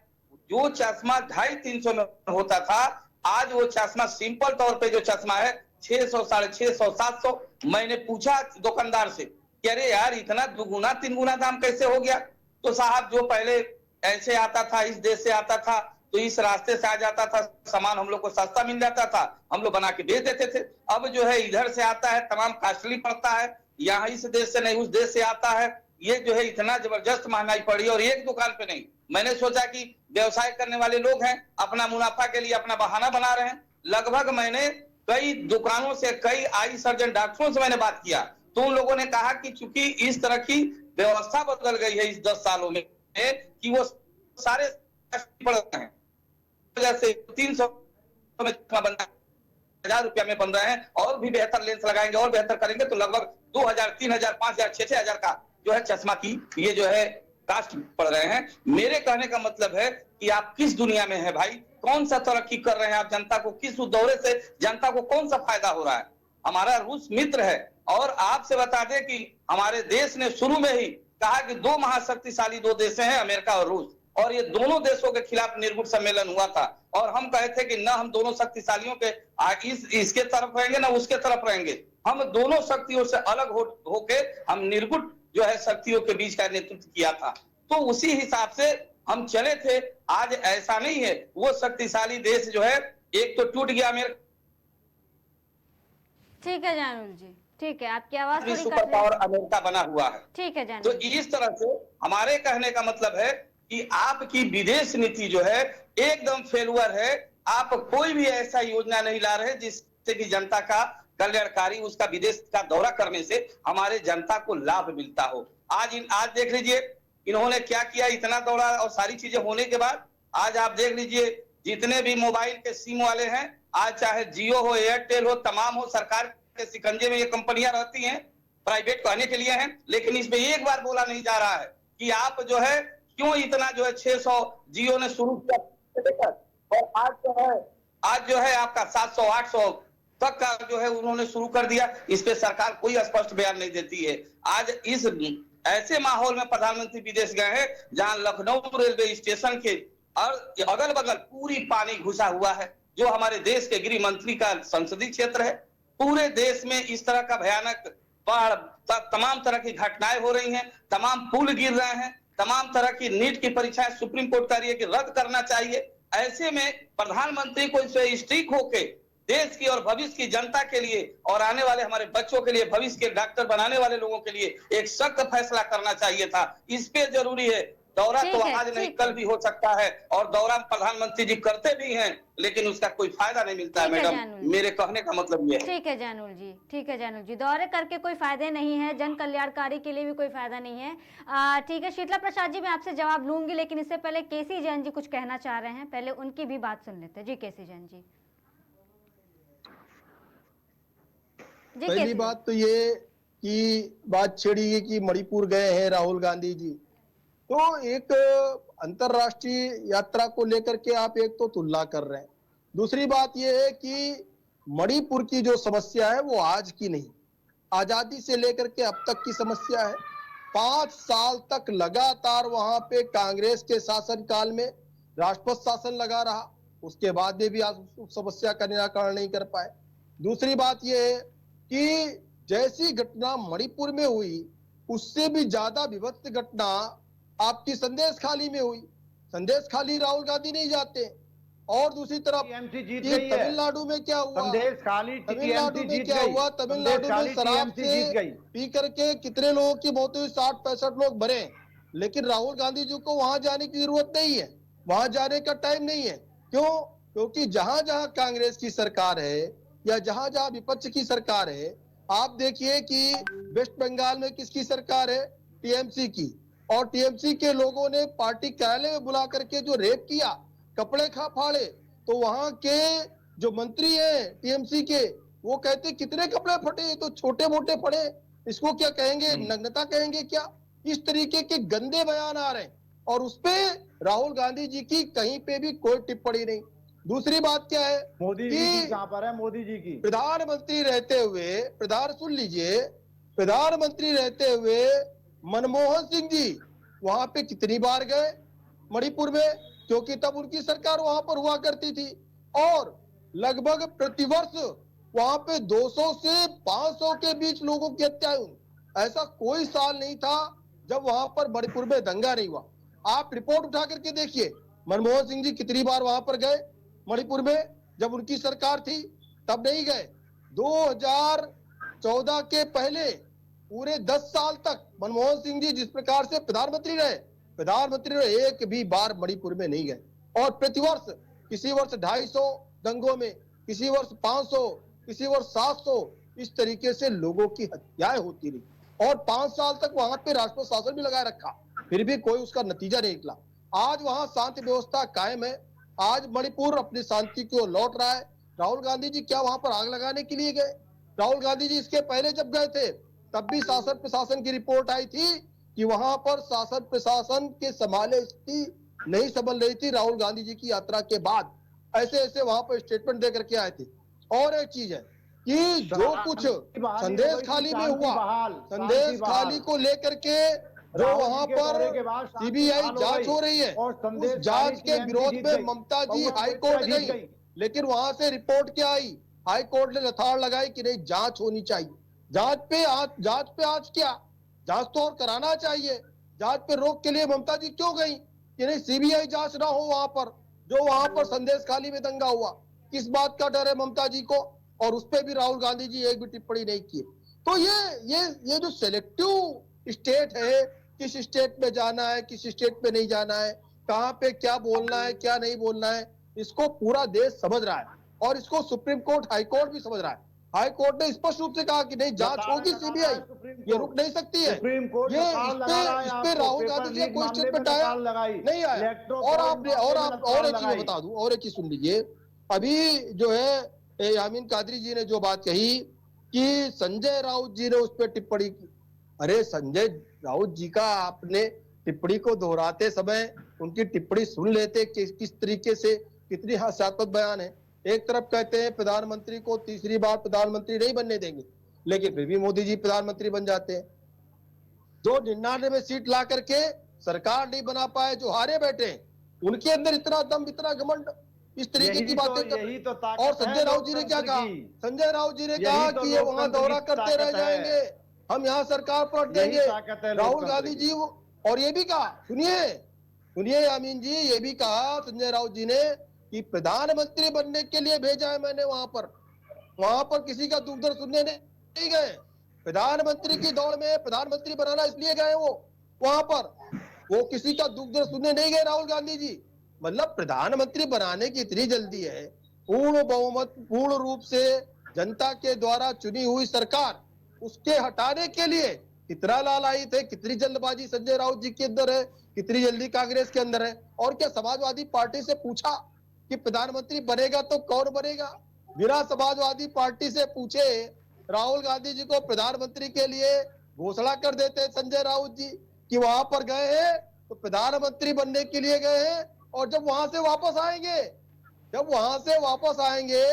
S6: जो चश्मा 250-300 में होता था, आज वो चश्मा सिंपल तौर पे जो चश्मा है 600, 650, 700। मैंने पूछा दुकानदार से कि अरे यार इतना 2 3 गुना दाम कैसे हो गया। तो साहब जो पहले ऐसे आता था, इस देश से आता था, तो इस रास्ते से आ जाता था, सामान हम लोग को सस्ता मिल जाता था, हम लोग बना के बेच देते थे। अब जो है इधर से आता है, तमाम कॉस्टली पड़ता है, यहाँ इस देश से नहीं उस देश से आता है, ये जो है इतना जबरदस्त महंगाई पड़ी। और एक दुकान पे नहीं, मैंने सोचा कि व्यवसाय करने वाले लोग हैं, अपना मुनाफा के लिए अपना बहाना बना रहे हैं। लगभग मैंने कई दुकानों से, कई आई सर्जन डॉक्टरों से मैंने बात किया, तो उन लोगों ने कहा कि चूंकि इस तरह की व्यवस्था बदल गई है इस 10 सालों में कि वो सारे पड़ रहे हैं, जैसे 300 में बन रहा है, 1000 रुपया में बन रहे हैं, और भी बेहतर लेंस लगाएंगे और बेहतर करेंगे तो लगभग 2000, 3000, 5000, 6000 का जो है चश्मा की ये जो है कास्ट पड़ रहे हैं। मेरे कहने का मतलब है कि आप किस दुनिया में है भाई, कौन सा तरक्की कर रहे हैं आप, जनता को किस दौरे से जनता को कौन सा फायदा हो रहा है। हमारा रूस मित्र है, और आपसे बता दें कि हमारे देश ने शुरू में ही कहा कि 2 महाशक्तिशाली 2 देश हैं, अमेरिका और रूस, और ये दोनों देशों के खिलाफ निर्गुण सम्मेलन हुआ था, और हम कहे थे कि न हम दोनों शक्तिशालियों के इसके तरफ रहेंगे न उसके तरफ रहेंगे, हम दोनों शक्तियों से अलग होके हम निर्गुण जो है शक्तियों के बीच का नेतृत्व किया था। तो उसी हिसाब से हम चले थे। आज ऐसा नहीं है, वो शक्तिशाली देश जो है एक तो टूट गया अमेरिका।
S1: ठीक है जैनुल जी, ठीक है, आपकी आवाज थोड़ी
S6: सुपर पावर अमेरिका बना हुआ है।
S1: ठीक है जैनुल।
S6: तो इस तरह से हमारे कहने का मतलब है कि आपकी विदेश नीति जो है एकदम फेलुअर है। आप कोई भी ऐसा योजना नहीं ला रहे जिससे कि जनता का कल्याणकारी, उसका विदेश का दौरा करने से हमारे जनता को लाभ मिलता हो। आज देख लीजिए इन्होंने क्या किया, इतना दौड़ा और सारी चीजें होने के बाद आज आप देख लीजिए जितने भी मोबाइल के सिम वाले हैं, आज चाहे जियो हो, एयरटेल हो, तमाम हो, सरकार के शिकंजे में ये कंपनियां रहती हैं, प्राइवेट कहने के लिए हैं, लेकिन इसमें एक बार बोला नहीं जा रहा है कि आप जो है क्यों इतना जो है 600 जियो ने शुरू किया, और आज जो है आपका 700 800 तक का जो है उन्होंने शुरू कर दिया। इस पे सरकार कोई स्पष्ट बयान नहीं देती है। आज इस ऐसे माहौल में प्रधानमंत्री विदेश गए हैं जहां लखनऊ रेलवे स्टेशन के और अगल बगल पूरी पानी घुसा हुआ है, जो हमारे देश के गृह मंत्री का संसदीय क्षेत्र है। पूरे देश में इस तरह का भयानक बाढ़, तमाम तरह की घटनाएं हो रही हैं, तमाम पुल गिर रहे हैं, तमाम तरह की नीट की परीक्षाएं सुप्रीम कोर्ट कह रही है कि रद्द करना चाहिए। ऐसे में प्रधानमंत्री को इससे स्ट्रिक्ट होके देश की और भविष्य की जनता के लिए और आने वाले हमारे बच्चों के लिए, भविष्य के डॉक्टर बनाने वाले लोगों के लिए एक सख्त फैसला करना चाहिए था। इस पे जरूरी है। दौरा तो आज नहीं कल भी हो सकता है, और दौरा प्रधानमंत्री जी करते भी हैं, लेकिन उसका कोई फायदा नहीं मिलता है। मैडम, मेरे कहने का मतलब ये है।
S1: ठीक है जानूल जी, ठीक है जानूल जी, दौरे करके कोई फायदे नहीं है, जन कल्याणकारी के लिए भी कोई फायदा नहीं है। ठीक है शीतला प्रसाद जी, मैं आपसे जवाब लूंगी, लेकिन इससे पहले केसी जैन जी कुछ कहना चाह रहे हैं, पहले उनकी भी बात सुन लेते हैं। जी केसी जैन जी।
S4: पहली बात तो ये कि बात छेड़ी है कि मणिपुर गए हैं राहुल गांधी जी, तो एक अंतरराष्ट्रीय यात्रा को लेकर के आप एक तो तुलना कर रहे हैं। दूसरी बात यह है कि मणिपुर की जो समस्या है वो आज की नहीं, आजादी से लेकर के अब तक की समस्या है। 5 साल तक लगातार वहां पे कांग्रेस के शासनकाल में राष्ट्रपति शासन लगा रहा, उसके बाद में भी आज उस समस्या का निराकरण नहीं कर पाए। दूसरी बात यह है कि जैसी घटना मणिपुर में हुई उससे भी ज्यादा विभत्स घटना आपकी संदेश खाली में हुई। संदेश खाली राहुल गांधी नहीं जाते। और दूसरी तरफ तमिलनाडु में क्या हुआ, तमिलनाडु में क्या हुआ, तमिलनाडु में शराब से पी करके कितने लोगों की मौत हुई, 60-65 लोग मरे, लेकिन राहुल गांधी जी को वहां जाने की जरूरत नहीं है, वहां जाने का टाइम नहीं है। क्यों? क्योंकि जहां जहां कांग्रेस की सरकार है या जहां जहां विपक्ष की सरकार है, आप देखिए कि वेस्ट बंगाल में किसकी सरकार है, टीएमसी की, और टीएमसी के लोगों ने पार्टी कार्यालय में बुला करके जो रेप किया, कपड़े खा फाड़े, तो वहां के जो मंत्री हैं टीएमसी के, वो कहते कितने कपड़े फटे, तो छोटे मोटे फटे, इसको क्या कहेंगे, नग्नता कहेंगे क्या? इस तरीके के गंदे बयान आ रहे हैं, और उसपे राहुल गांधी जी की कहीं पे भी कोई टिप्पणी नहीं। दूसरी बात क्या है,
S5: मोदी जी कहां पर है? मोदी जी की
S4: प्रधानमंत्री रहते हुए, सुन लीजिए, प्रधानमंत्री रहते हुए मनमोहन सिंह जी वहां पे कितनी बार गए मणिपुर में, क्योंकि तब उनकी सरकार वहां पर हुआ करती थी, और लगभग प्रतिवर्ष वहां पे 200 से 500 के बीच लोगों की हत्या हुई। ऐसा कोई साल नहीं था जब वहां पर मणिपुर में दंगा नहीं हुआ। आप रिपोर्ट उठा करके देखिए, मनमोहन सिंह जी कितनी बार वहां पर गए मणिपुर में, जब उनकी सरकार थी तब नहीं गए। 2014 के पहले पूरे 10 साल तक मनमोहन सिंह जी जिस प्रकार से प्रधानमंत्री रहे, एक भी बार मणिपुर में नहीं गए। और प्रतिवर्ष, किसी वर्ष 250 दंगों में, किसी वर्ष 500, किसी वर्ष 700, इस तरीके से लोगों की हत्याएं होती रही, और 5 साल तक वहां पे राष्ट्रपति शासन भी लगाए रखा, फिर भी कोई उसका नतीजा नहीं निकला। आज वहां शांति व्यवस्था कायम है, आज मणिपुर अपनी शांति की ओर लौट रहा है। राहुल गांधी जी क्या वहां पर आग लगाने के लिए गए? राहुल गांधी जी इसके पहले जब गए थे तब भी शासन प्रशासन की रिपोर्ट आई थी कि वहां पर शासन प्रशासन के संभाले स्थिति नहीं संभल रही थी। राहुल गांधी जी की यात्रा के बाद ऐसे वहां पर स्टेटमेंट दे करके आए थे। और एक चीज है कि जो कुछ संदेश खाली में हुआ, संदेश खाली को लेकर के जो वहां पर सीबीआई जांच हो रही है, उस जांच के विरोध में ममता जी हाई कोर्ट गई, लेकिन वहां से रिपोर्ट क्या आई, हाई कोर्ट ने लताड़ लगाई कि नहीं, जांच होनी चाहिए। जांच पे आज क्या, जांच तो और कराना चाहिए। जांच पे रोक के लिए ममता जी क्यों गई कि नहीं सीबीआई जांच ना हो वहां पर, जो वहां पर संदेश खाली में दंगा हुआ? किस बात का डर है ममता जी को? और उस पे भी राहुल गांधी जी एक भी टिप्पणी नहीं की। तो ये जो सेलेक्टिव स्टेट है, किस स्टेट में जाना है, किस स्टेट में नहीं जाना है, कहां पे क्या बोलना है, क्या नहीं बोलना है, इसको पूरा देश समझ रहा है, और इसको सुप्रीम कोर्ट, हाई कोर्ट भी समझ रहा है। हाई कोर्ट ने स्पष्ट रूप से कहा कि नहीं, जांच होगी सीबीआई, ये रुक नहीं सकती है। ये इस पे राहुल गांधी जी कोई स्टेटमेंट आया नहीं आया। और एक चीज बता दूं, और एक चीज सुन लीजिए, अभी जो है यामीन कादरी जी ने जो बात कही कि संजय राउत जी ने उस पर टिप्पणी की, अरे संजय राउत जी का आपने टिप्पणी को दोहराते समय उनकी टिप्पणी सुन लेते किस तरीके से, कितनी हास्यास्पद बयान है। एक तरफ कहते हैं प्रधानमंत्री को तीसरी बार प्रधानमंत्री नहीं बनने देंगे, लेकिन फिर भी मोदी जी प्रधानमंत्री बन जाते हैं। 299 सीट ला करके सरकार नहीं बना पाए, जो हारे बैठे उनके अंदर इतना दम, इतना घमंड, इस तरीके की बातें कर। और संजय राउत जी ने क्या कहा? संजय राउत जी ने कहा कि ये वहां दौरा करते रह जाएंगे, हम यहाँ सरकार पलट देंगे। राहुल गांधी जी और ये भी कहा, सुनिए यामीन जी, ये भी कहा संजय राउत जी ने कि प्रधानमंत्री बनने के लिए भेजा है मैंने वहां पर किसी का दुख दर्द सुनने नहीं गए। प्रधानमंत्री की दौड़ में प्रधानमंत्री बनाना इसलिए गए वो वहां पर, वो किसी का दुख दर्द सुनने नहीं गए राहुल गांधी जी। मतलब प्रधानमंत्री बनाने की इतनी जल्दी है, पूर्ण बहुमत, पूर्ण रूप से जनता के द्वारा चुनी हुई सरकार, उसके हटाने के लिए कितना लालायित है, कितनी जल्दबाजी संजय राउत जी के अंदर है, कितनी जल्दी कांग्रेस के अंदर है। और क्या समाजवादी पार्टी से पूछा कि प्रधानमंत्री बनेगा तो कौन बनेगा? बिना समाजवादी पार्टी से पूछे राहुल गांधी जी को प्रधानमंत्री के लिए घोषणा कर देते संजय राउत जी कि वहां पर गए हैं तो प्रधानमंत्री बनने के लिए गए हैं, और जब वहां से वापस आएंगे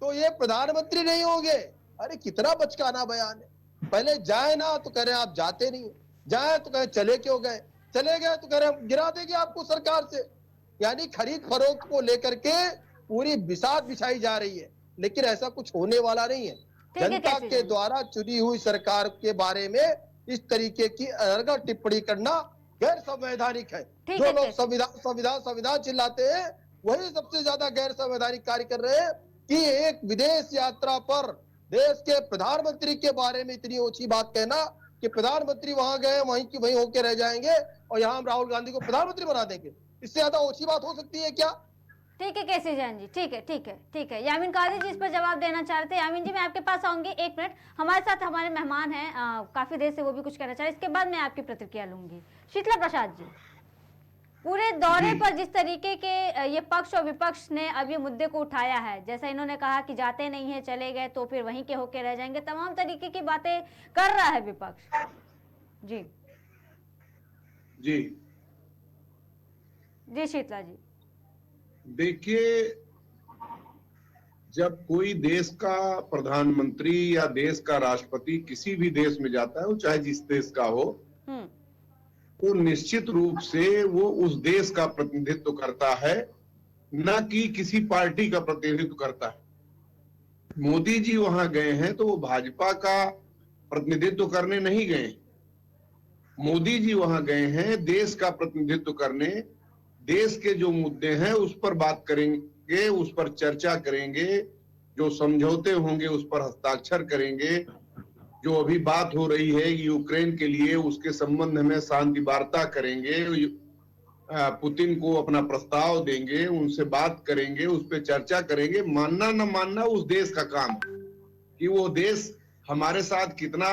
S4: तो ये प्रधानमंत्री नहीं होंगे। अरे कितना बचकाना बयान है। पहले जाए ना तो कह रहे आप जाते नहीं, जाए तो कहे चले क्यों गए, चले गए तो कह रहे गिरा देंगे आपको सरकार से। यानी खरीद फरोख्त को लेकर के पूरी बिसात बिछाई जा रही है, लेकिन ऐसा कुछ होने वाला नहीं है। जनता के द्वारा चुनी हुई सरकार के बारे में इस तरीके की अनर्गल टिप्पणी करना गैर संवैधानिक है। जो लोग संविधान चिल्लाते हैं वही सबसे ज्यादा गैर संवैधानिक कार्य कर रहे हैं कि एक विदेश यात्रा पर देश के प्रधानमंत्री के बारे में इतनी ऊंची बात कहना कि प्रधानमंत्री वहां गए वहीं होके रह जाएंगे और यहाँ हम राहुल गांधी को प्रधानमंत्री बना देंगे। इससे ज्यादा ऊंची बात हो सकती है क्या?
S1: ठीक है केसी जैन जी, ठीक है। यामीन काजी जी इस पर जवाब देना चाह रहे थे। यामीन जी मैं आपके पास आऊंगी, एक मिनट। हमारे साथ हमारे मेहमान हैं, काफी देर से वो भी कुछ कहना चाह रहे हैं, इसके बाद मैं आपकी प्रतिक्रिया लूंगी। शीतला प्रसाद जी, पूरे दौरे पर जिस तरीके के ये पक्ष और विपक्ष ने अब ये मुद्दे को उठाया है, जैसा इन्होंने कहा कि जाते नहीं है, चले गए तो फिर वहीं के होके रह जाएंगे, तमाम तरीके की बातें कर रहा है विपक्ष। जी शीतला जी,
S7: देखिए, जब कोई देश का प्रधानमंत्री या देश का राष्ट्रपति किसी भी देश में जाता है, वो चाहे जिस देश का हो, तो निश्चित रूप से वो उस देश का प्रतिनिधित्व करता है, न कि किसी पार्टी का प्रतिनिधित्व करता है। मोदी जी वहां गए हैं तो वो भाजपा का प्रतिनिधित्व करने नहीं गए। मोदी जी वहां गए हैं देश का प्रतिनिधित्व करने, देश के जो मुद्दे हैं उस पर बात करेंगे, उस पर चर्चा करेंगे, जो समझौते होंगे उस पर हस्ताक्षर करेंगे। जो अभी बात हो रही है यूक्रेन के लिए, उसके संबंध में शांति वार्ता करेंगे, पुतिन को अपना प्रस्ताव देंगे, उनसे बात करेंगे, उस पर चर्चा करेंगे। मानना न मानना उस देश का काम है कि वो देश हमारे साथ कितना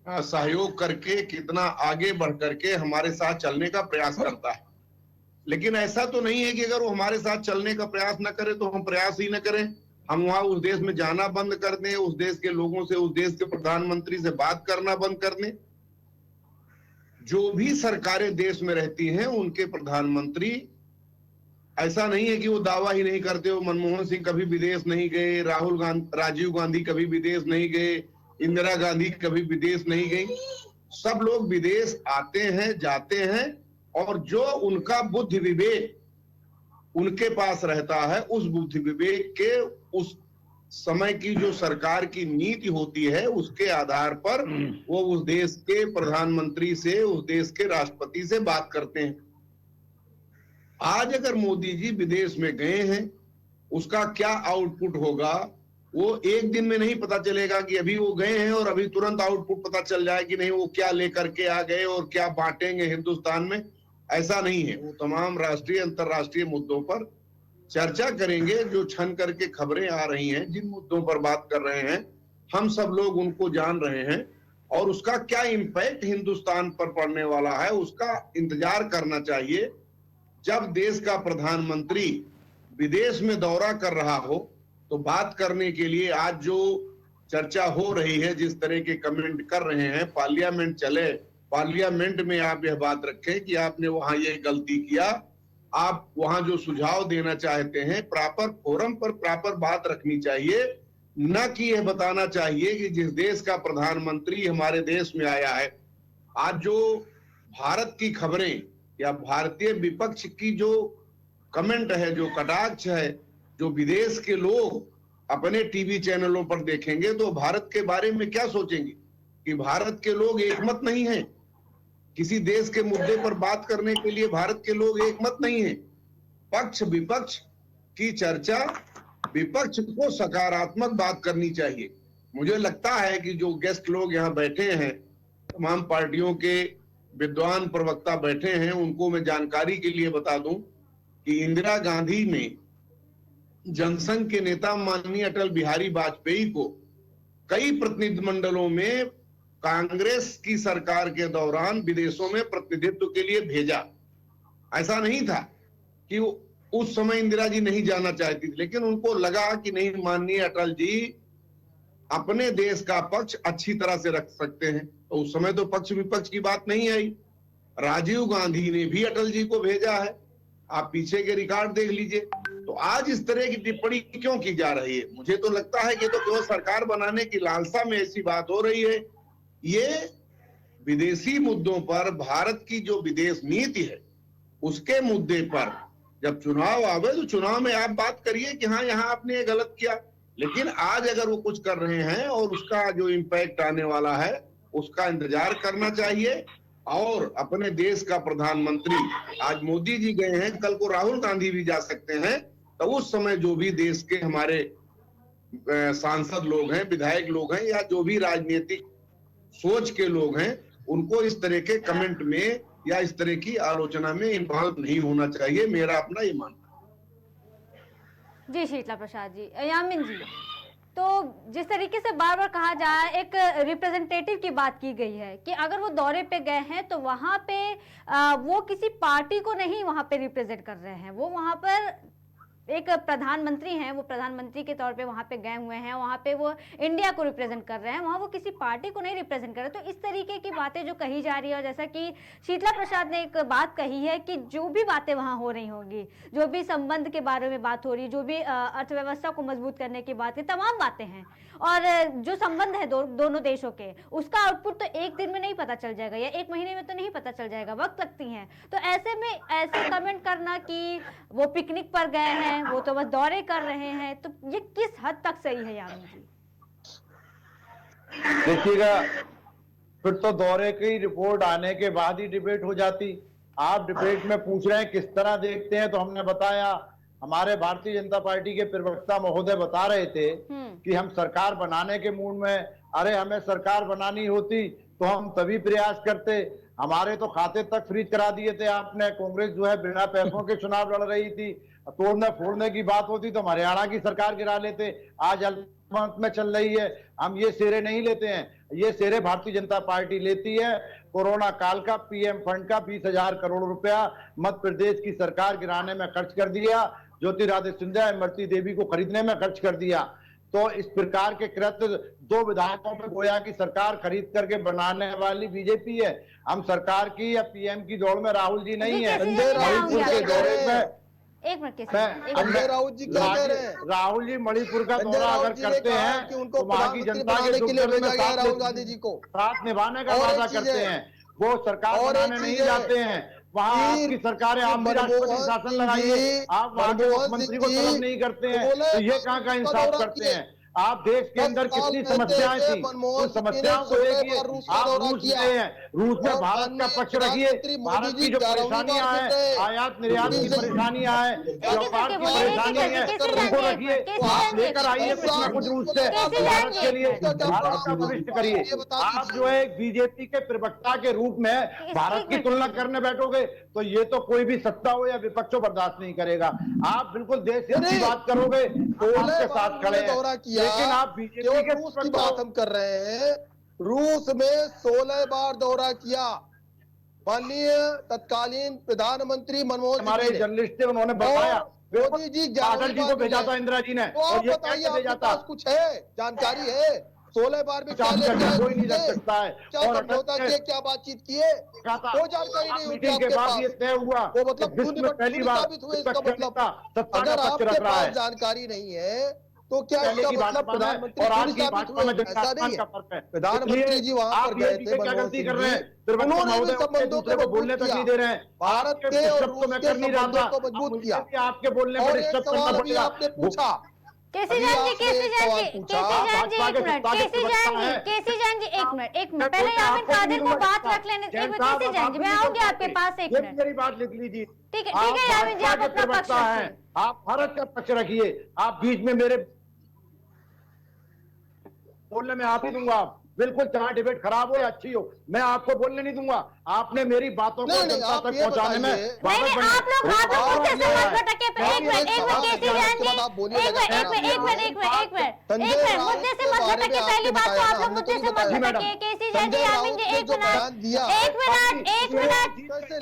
S7: सहयोग करके, कितना आगे बढ़ करके हमारे साथ चलने का प्रयास करता है। लेकिन ऐसा तो नहीं है कि अगर वो हमारे साथ चलने का प्रयास न करे तो हम प्रयास ही न करें, हम वहां उस देश में जाना बंद कर दें, उस देश के लोगों से, उस देश के प्रधानमंत्री से बात करना बंद कर दें। जो भी सरकारें देश में रहती हैं उनके प्रधानमंत्री, ऐसा नहीं है कि वो दावा ही नहीं करते हो। मनमोहन सिंह कभी विदेश नहीं गए, राजीव गांधी कभी विदेश नहीं गए, इंदिरा गांधी कभी विदेश नहीं गई। सब लोग विदेश आते हैं, जाते हैं, और जो उनका बुद्धि विवेक उनके पास रहता है, उस बुद्धि विवेक के, उस समय की जो सरकार की नीति होती है, उसके आधार पर वो उस देश के प्रधानमंत्री से, उस देश के राष्ट्रपति से बात करते हैं। आज अगर मोदी जी विदेश में गए हैं, उसका क्या आउटपुट होगा वो एक दिन में नहीं पता चलेगा कि अभी वो गए हैं और अभी तुरंत आउटपुट पता चल जाए कि नहीं वो क्या लेकर के आ गए और क्या बांटेंगे हिंदुस्तान में। ऐसा नहीं है। वो तमाम राष्ट्रीय अंतर्राष्ट्रीय मुद्दों पर चर्चा करेंगे। जो छन करके खबरें आ रही हैं, जिन मुद्दों पर बात कर रहे हैं, हम सब लोग उनको जान रहे हैं, और उसका क्या इम्पैक्ट हिंदुस्तान पर पड़ने वाला है उसका इंतजार करना चाहिए। जब देश का प्रधानमंत्री विदेश में दौरा कर रहा हो तो बात करने के लिए आज जो चर्चा हो रही है, जिस तरह के कमेंट कर रहे हैं, पार्लियामेंट चले पार्लियामेंट में आप यह बात रखें कि आपने वहां ये गलती किया। आप वहां जो सुझाव देना चाहते हैं प्रॉपर फोरम पर प्रॉपर बात रखनी चाहिए, न कि यह बताना चाहिए कि जिस देश का प्रधानमंत्री हमारे देश में आया है। आज जो भारत की खबरें या भारतीय विपक्ष की जो कमेंट है, जो कटाक्ष है, जो विदेश के लोग अपने टीवी चैनलों पर देखेंगे तो भारत के बारे में क्या सोचेंगे कि भारत के लोग एकमत नहीं हैं। किसी देश के मुद्दे पर बात करने के लिए भारत के लोग एकमत नहीं हैं। पक्ष विपक्ष की चर्चा, विपक्ष को सकारात्मक बात करनी चाहिए। मुझे लगता है कि जो गेस्ट लोग यहाँ बैठे हैं, तमाम पार्टियों के विद्वान प्रवक्ता बैठे हैं, उनको मैं जानकारी के लिए बता दूं कि इंदिरा गांधी ने जनसंघ के नेता माननीय अटल बिहारी वाजपेयी को कई प्रतिनिधिमंडलों में कांग्रेस की सरकार के दौरान विदेशों में प्रतिनिधित्व के लिए भेजा। ऐसा नहीं था कि उस समय इंदिरा जी नहीं जाना चाहती थी, लेकिन उनको लगा कि नहीं, माननीय अटल जी अपने देश का पक्ष अच्छी तरह से रख सकते हैं। तो उस समय तो पक्ष विपक्ष की बात नहीं आई। राजीव गांधी ने भी अटल जी को भेजा है, आप पीछे के रिकॉर्ड देख लीजिए। तो आज इस तरह की टिप्पणी क्यों की जा रही है? मुझे तो लगता है कि तो केवल सरकार बनाने की लालसा में ऐसी बात हो रही है। ये विदेशी मुद्दों पर भारत की जो विदेश नीति है उसके मुद्दे पर जब चुनाव आवे तो चुनाव में आप बात करिए कि हाँ यहाँ आपने ये गलत किया। लेकिन आज अगर वो कुछ कर रहे हैं और उसका जो इम्पैक्ट आने वाला है उसका इंतजार करना चाहिए। और अपने देश का प्रधानमंत्री, आज मोदी जी गए हैं, कल को राहुल गांधी भी जा सकते हैं। तो उस समय जो भी देश के हमारे सांसद लोग हैं, विधायक लोग हैं, या जो भी राजनीतिक सोच के लोग हैं, उनको इस तरह के कमेंट में या इस तरह की आलोचना में इन्वॉल्व नहीं होना चाहिए। मेरा अपना ये मानना है।
S1: जी शीतला प्रसाद जी, यामिन जी, तो जिस तरीके से बार बार कहा जा रहा है, एक रिप्रेजेंटेटिव की बात की गई है कि अगर वो दौरे पे गए हैं तो वहां पे वो किसी पार्टी को नहीं वहां पे रिप्रेजेंट कर रहे हैं, वो वहां पर एक प्रधानमंत्री हैं, वो प्रधानमंत्री के तौर पे वहां पे गए हुए हैं, वहां पे वो इंडिया को रिप्रेजेंट कर रहे हैं, वहां वो किसी पार्टी को नहीं रिप्रेजेंट कर रहे। तो इस तरीके की बातें जो कही जा रही है, और जैसा कि शीतला प्रसाद ने एक बात कही है कि जो भी बातें वहां हो रही होंगी, जो भी संबंध के बारे में बात हो रही है, जो भी अर्थव्यवस्था को मजबूत करने की बात है, तमाम बातें हैं, और जो संबंध है दोनों देशों के, उसका आउटपुट तो एक दिन में नहीं पता चल जाएगा या एक महीने में तो नहीं पता चल जाएगा, वक्त लगती है। तो ऐसे में ऐसे कमेंट करना कि वो पिकनिक पर गए हैं, वो तो बस दौरे कर रहे हैं, तो ये किस हद तक सही है यामिन जी?
S5: देखिएगा, फिर तो दौरे की रिपोर्ट आने के बाद ही डिबेट हो जाती। आप डिबेट में पूछ रहे हैं किस तरह देखते हैं, तो हमने बताया, हमारे भारतीय जनता पार्टी के प्रवक्ता महोदय बता रहे थे कि हम सरकार बनाने के मूड में, अरे हमें सरकार बनानी होती तो हम तभी प्रयास करते, हमारे तो खाते तक फ्रीज करा दिए थे आपने। कांग्रेस जो है बिना पैसों के चुनाव लड़ रही थी, तोड़ने फोड़ने की बात होती तो हरियाणा की सरकार गिरा लेते। आज अल्पमत में चल रही है, हम ये सेरे नहीं लेते हैं, ये सेरे भारतीय जनता पार्टी लेती है। कोरोना काल का पीएम फंड का 20,000 करोड़ रुपया मध्य प्रदेश की सरकार गिराने में खर्च कर दिया, ज्योतिरादित्य सिंधिया इमरती देवी को खरीदने में खर्च कर दिया। तो इस प्रकार के कृत्य दो विधायकों पे गोया की सरकार खरीद करके बनाने वाली बीजेपी है। हम सरकार की या पीएम की दौड़ में राहुल जी नहीं है। मणिपुर के दौरे में
S8: संजय राउत जी क्या कह रहे हैं?
S5: राहुल जी मणिपुर का दौरा अगर करते हैं
S8: कि उनको
S5: तो वहाँ की जनता के लिए भेजा गया राहुल गांधी जी को साथ निभाने का वादा करते हैं, वो सरकार बनाने नहीं जाते हैं। वहाँ आपकी सरकारें, आप भी राष्ट्रपति शासन लगाइए, आप वहाँ के मुख्यमंत्री को तलब नहीं करते हैं, तो ये कहाँ का इंसाफ करते हैं? आप देश के अंदर कितनी समस्याएं थी, उन समस्याओं को देखिए। आप रूस गए हैं, रूस में भारत का पक्ष रखिए, भारत की जो परेशानियां हैं, आयात निर्यात की परेशानियां हैं, व्यापार की परेशानी है, उनको रखिए। आप लेकर आइए कुछ ना कुछ रूस से भारत के लिए, भारत का भविष्य करिए। आप जो है बीजेपी के प्रवक्ता के रूप में भारत की तुलना करने बैठोगे तो ये तो कोई भी सत्ता हो या विपक्ष बर्दाश्त नहीं करेगा। आप बिल्कुल देश की बात करोगे तो आपके साथ खड़े हैं, लेकिन आप बीजेपी के
S8: रूस की बात हम कर रहे हैं। रूस में 16 बार दौरा किया माननीय तत्कालीन प्रधानमंत्री मनमोहन सिंह,
S5: हमारे जर्नलिस्ट थे, उन्होंने बताया
S8: मोदी जी
S5: अटल जी को भेजा था इंदिरा जी ने,
S8: तो आप
S5: और ये
S8: बताइए,
S5: कैसे भेजा
S8: आपके
S5: था?
S8: पास कुछ है, जानकारी है? 16 बार में क्या
S5: चाबी
S8: लेके आए,
S5: कोई नहीं रख सकता है।
S8: क्या
S5: और
S8: समझौता किए, क्या बातचीत किए, कोई जानकारी नहीं होती
S5: मीटिंग के
S8: आपके
S5: बाद
S8: पास।
S5: ये तय हुआ
S8: वो मतलब
S5: कि विश्व में पहली
S8: शून्य
S5: बार
S8: साबित हुए, इसका
S5: विपक्ष
S8: मतलब
S5: नेता सत्ता
S8: अगर
S5: का पक्ष
S8: आपके
S5: रख रहा
S8: पास
S5: है।
S8: जानकारी नहीं है तो क्या
S5: पहले
S8: इसका
S5: की
S8: मतलब
S5: भाजपा में
S8: प्रधानमंत्री
S5: और आज
S8: थोड़ी
S5: की
S8: साबित
S5: भाजपा
S8: हुए?
S5: में जमीन
S8: ऐसा नहीं
S5: आसमान
S8: है।
S5: का फर्क है।
S8: प्रधानमंत्री जी वहां
S5: आप
S8: पर
S5: ये
S8: गए थे,
S5: चीजें क्या
S8: मनमोहन
S5: गलती
S8: सिंह
S5: कर रहे
S8: जी,
S5: हैं? त्रिभुवन
S8: उन्होंने भी
S5: महोदय एक
S8: संबंधों
S5: दूसरे
S8: को
S5: को बोलने
S8: मजबूत
S5: तक नहीं
S8: किया,
S5: दे रहे हैं।
S8: भारत
S5: आपके
S8: के और
S5: डिस्टर्ब तो
S8: रूस
S5: मैं
S8: के
S5: कर नहीं रहा
S8: संबंधों
S5: था,
S8: को
S5: अब
S8: मजबूत
S5: मुझे
S8: किया।
S5: भी आपके बोलने पर
S8: और एक
S5: डिस्टर्ब
S8: सवाल
S5: करना
S8: अभी
S5: पड़ेगा।
S8: आपने पूछा,
S1: केसी
S8: अभी
S1: जान जी,
S8: आपने
S1: केसी
S8: एक
S1: जान
S8: सवाल
S1: जी,
S8: पूछा,
S1: केसी जान जी,
S5: भाजपा
S1: एक
S5: के
S1: मिनट,
S5: सत्ता के
S1: केसी जान
S5: प्रवक्ता
S1: जी,
S5: है।
S1: केसी जान जी, एक मिनट, एक मिनट, पहले
S5: बोलते हैं,
S1: यामिन
S5: आपको
S1: कादिर
S5: नहीं
S1: को
S5: दूंगा
S1: बात
S5: जवाब।
S1: रख लेने, एक
S5: जैन
S1: मिनट,
S5: साहब,
S1: केसी
S5: अब
S1: जान
S5: आप
S1: जी,
S5: भी
S1: मैं
S5: नहीं
S1: आऊंगी
S5: कर
S1: आपके
S5: पाते।
S1: पास, एक
S5: ये
S1: मिनट।
S5: मेरी बात लिख लीजिए।
S1: ठीक है
S5: आप
S1: यामिन जी,
S5: भाजपा
S1: आप
S5: के
S1: अपना पक्ष
S5: प्रवक्ता हैं,
S1: रखिए।
S5: आप भारत का पक्ष रखिए। आप बीच में मेरे बोलने में आप ही दूंगा, बिल्कुल, चाहे डिबेट खराब हो या अच्छी हो, मैं आपको बोलने नहीं दूंगा। आपने मेरी बातों को
S8: नहीं, नहीं,
S5: जनता
S8: आप
S5: तक
S8: ये
S5: पहुंचाने में
S8: बताइए।
S1: नहीं नहीं, आप लोग मुद्दे से मत भटके। एक मिनट, एक मिनट, केसी जान जी,
S8: आप बोलिए,
S1: एक मिनट, एक मिनट, एक मिनट, एक मिनट, एक मिनट, एक मिनट, मुद्दे से मत भटके। पहली बात तो आप लोग मुद्दे से मत भटके। केसी जान जी, यामिन जी, एक मिनट, एक मिनट, एक मिनट,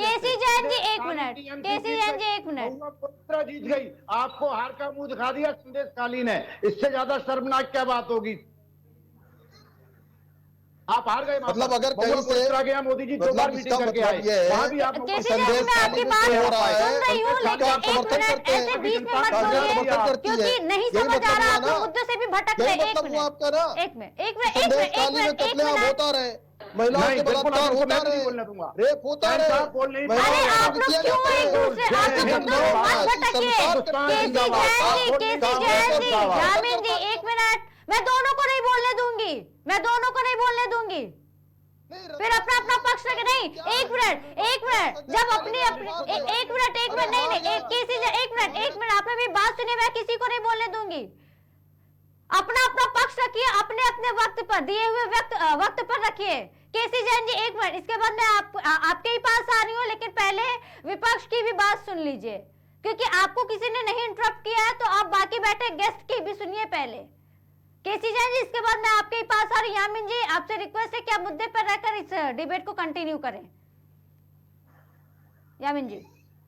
S1: केसी जान जी, एक मिनट, केसी जान जी, एक मिनट।
S5: पुत्रा जीत गई, आपको हार का मुंह दिखा दिया, संदेश कालीन है। इससे ज्यादा शर्मनाक क्या बात होगी? आप हार गए।
S8: मतलब अगर कहीं से
S5: गया, मोदी जी 2
S8: मतलब
S5: बार
S8: इसका
S5: मीटिंग करके आए,
S8: मतलब ये है,
S5: वहां भी आप
S1: केसी जान जी, मैं आपकी बात
S8: हो रहा है,
S1: सुन रही हूँ, लेकिन
S8: आप
S1: एक
S8: समर्थन
S1: मिनट
S8: करते हैं,
S1: ऐसे बीच में मत
S8: कांग्रेस
S1: बोलिए,
S8: समर्थन करती है।
S1: क्योंकि नहीं
S8: यही
S1: समझ आ
S8: मतलब
S1: रहा,
S8: हुआ
S1: आप लोग
S8: ना?
S1: मुद्दे से भी भटक रहे।
S8: यही
S1: एक
S8: मतलब हुआ
S1: मिनट,
S8: आपका ना?
S1: एक मिनट, एक मिनट, एक मिनट, एक
S8: संदेश
S1: मिनट, एक
S8: कतलेआम
S1: मिनट।
S8: होता रहे, महिलाओं के बलात्कार होता रहे, रेप होता रहे,
S1: अरे आप लोग क्यों एक दूसरे, आप लोग मुद्दों से मत भटकिए। केसी जान जी, केसी जान जी, यामिन जी, एक मिनट, मैं दोनों को नहीं बोलने दूंगी, मैं दोनों को नहीं बोलने दूंगी। फिर अपना अपना पक्ष रखे। नहीं, एक मिनट, एक मिनट, जब अपनी अपनी एक मिनट, एक मिनट, नहीं नहीं, केसी जान, एक मिनट, एक मिनट, आपने भी बात सुनी, मैं किसी को नहीं बोलने दूंगी। अपना अपना पक्ष रखिए, अपने अपने वक्त पर, दिए हुए वक्त पर रखिए। केसी जैन जी, एक मिनट, इसके बाद मैं आपके ही पास आ रही हूँ, लेकिन पहले विपक्ष की भी बात सुन लीजिए, क्योंकि आपको किसी ने नहीं इंटरप्ट किया है, तो आप बाकी बैठे गेस्ट की भी सुनिए पहले। केसी जैन जी, इसके बाद मैं आपके ही पास आ रही हूँ। यामिन जी, आपसे रिक्वेस्ट है कि आप मुद्दे पर रहकर इस डिबेट को कंटिन्यू करें। यामिन जी,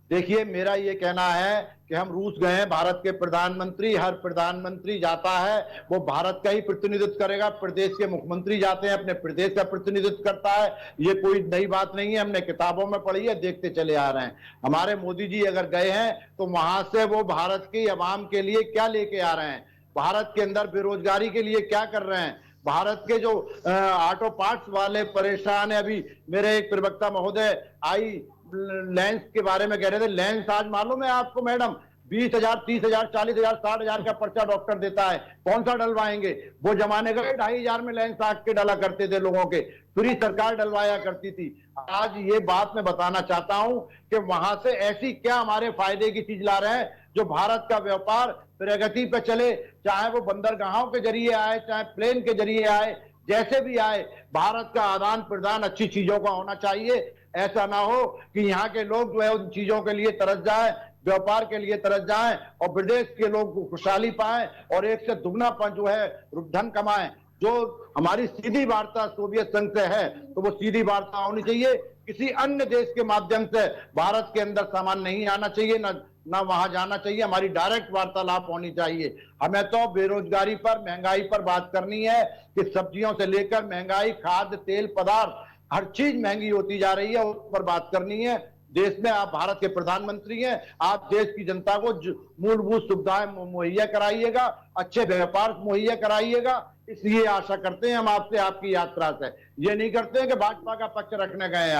S5: देखिए, मेरा ये कहना है कि हम रूस गए हैं, भारत के प्रधानमंत्री, हर प्रधानमंत्री जाता है वो भारत का ही प्रतिनिधित्व करेगा। प्रदेश के मुख्यमंत्री जाते हैं, अपने प्रदेश का प्रतिनिधित्व करता है। ये कोई नई बात नहीं है, हमने किताबों में पढ़ी है, देखते चले आ रहे हैं। हमारे मोदी जी अगर गए हैं तो वहां से वो भारत की आवाम के लिए क्या लेके आ रहे हैं, भारत के अंदर बेरोजगारी के लिए क्या कर रहे हैं, भारत के जो ऑटो पार्ट्स वाले परेशान है। अभी मेरे एक प्रवक्ता महोदय आई लेंस के बारे में कह रहे थे, लेंस आज मालूम है आपको मैडम, 20,000, 30,000, 40,000, 60,000 का पर्चा डॉक्टर देता है, कौन सा डलवाएंगे? वो जमाने का 2,500 में लेंस आग के डला करते थे लोगों के, फ्री सरकार डलवाया करती थी। आज ये बात मैं बताना चाहता हूं कि वहां से ऐसी क्या हमारे फायदे की चीज ला रहे हैं जो भारत का व्यापार प्रगति पे चले, चाहे वो बंदरगाहों के जरिए आए, चाहे प्लेन के जरिए आए, जैसे भी आए, भारत का आदान प्रदान अच्छी चीजों का होना चाहिए। ऐसा ना हो कि यहाँ के लोग जो है उन चीजों के लिए तरस जाए, व्यापार के लिए तरस जाएं, और विदेश के लोग खुशहाली पाएं और एक से दुगनापन जो है धन कमाएं। जो हमारी सीधी वार्ता सोवियत संघ से है, तो वो सीधी वार्ता होनी चाहिए, किसी अन्य देश के माध्यम से भारत के अंदर सामान नहीं आना चाहिए, ना वहां जाना चाहिए। हमारी डायरेक्ट वार्तालाप होनी चाहिए। हमें तो बेरोजगारी पर, महंगाई पर बात करनी है कि सब्जियों से लेकर महंगाई, खाद्य तेल पदार्थ, हर चीज महंगी होती जा रही है, उस पर बात करनी है। देश में आप भारत के प्रधानमंत्री हैं, आप देश की जनता को मूलभूत सुविधाएं मुहैया कराइएगा, अच्छे व्यापार मुहैया कराइएगा। इसलिए आशा करते हैं हम आपसे, आपकी यात्रा से। ये नहीं करते हैं कि भाजपा का पक्ष रखने गए हैं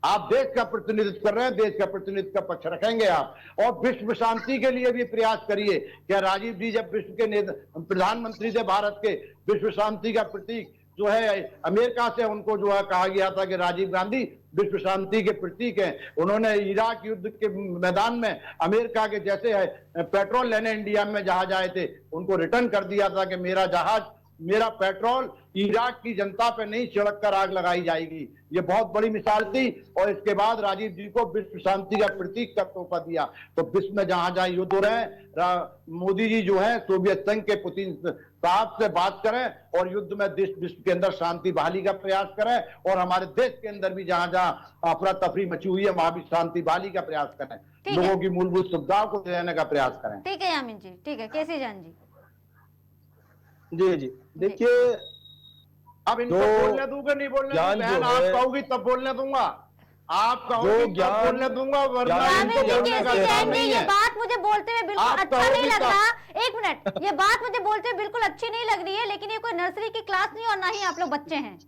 S5: आप देश का प्रतिनिधित्व कर रहे हैं, देश का प्रतिनिधित्व का पक्ष रखेंगे आप। और विश्व शांति के लिए भी प्रयास करिए। क्या राजीव जी जब विश्व के प्रधानमंत्री थे भारत के, विश्व शांति का प्रतीक जो है अमेरिका से उनको जो है कहा गया था कि राजीव गांधी विश्व शांति के प्रतीक हैं। उन्होंने इराक युद्ध के मैदान में अमेरिका के जैसे पेट्रोल लेने इंडिया में जहाज आए थे, उनको रिटर्न कर दिया था कि मेरा जहाज, मेरा पेट्रोल इराक की जनता पे नहीं छिड़क कर आग लगाई जाएगी। ये बहुत बड़ी मिसाल थी। और इसके बाद राजीव जी को विश्व शांति का प्रतीक का तोहफा दिया। तो विश्व में जहां जहां युद्ध हो रहे हैं, मोदी जी जो है सोवियत संघ के पुतिन साहब से बात करें और युद्ध में देश विश्व के अंदर शांति बहाली का प्रयास करें। और हमारे देश के अंदर भी जहां जहां अफरा तफरी मची हुई है, वहां भी शांति बहाली का प्रयास करें, लोगों की मूलभूत सुविधाओं को देने का प्रयास करें।
S1: ठीक है यामिन जी, ठीक है। केसी जान जी।
S4: जी, देखिए
S5: अब इनको बोलने दूंगा नहीं बोलने
S4: ज्ञान
S5: दूंगा,
S4: जो
S5: आप
S4: है,
S5: कहोगी तब बोलने दूंगा, आप कहोगी तब
S4: ज्ञान-
S5: बोलने दूंगा, वरना
S4: ज्ञान
S5: इनको
S4: को
S5: बोलने का अधिकार नहीं
S1: ये
S5: है।
S1: बात मुझे बोलते हुए बिल्कुल
S5: आप
S1: अच्छा नहीं
S5: कहोगी
S1: लग
S5: तब।
S1: रहा। एक मिनट, ये बात मुझे बोलते हुए बिल्कुल अच्छी नहीं लग रही है, लेकिन ये कोई नर्सरी की क्लास नहीं और ना ही आप लोग बच्चे हैं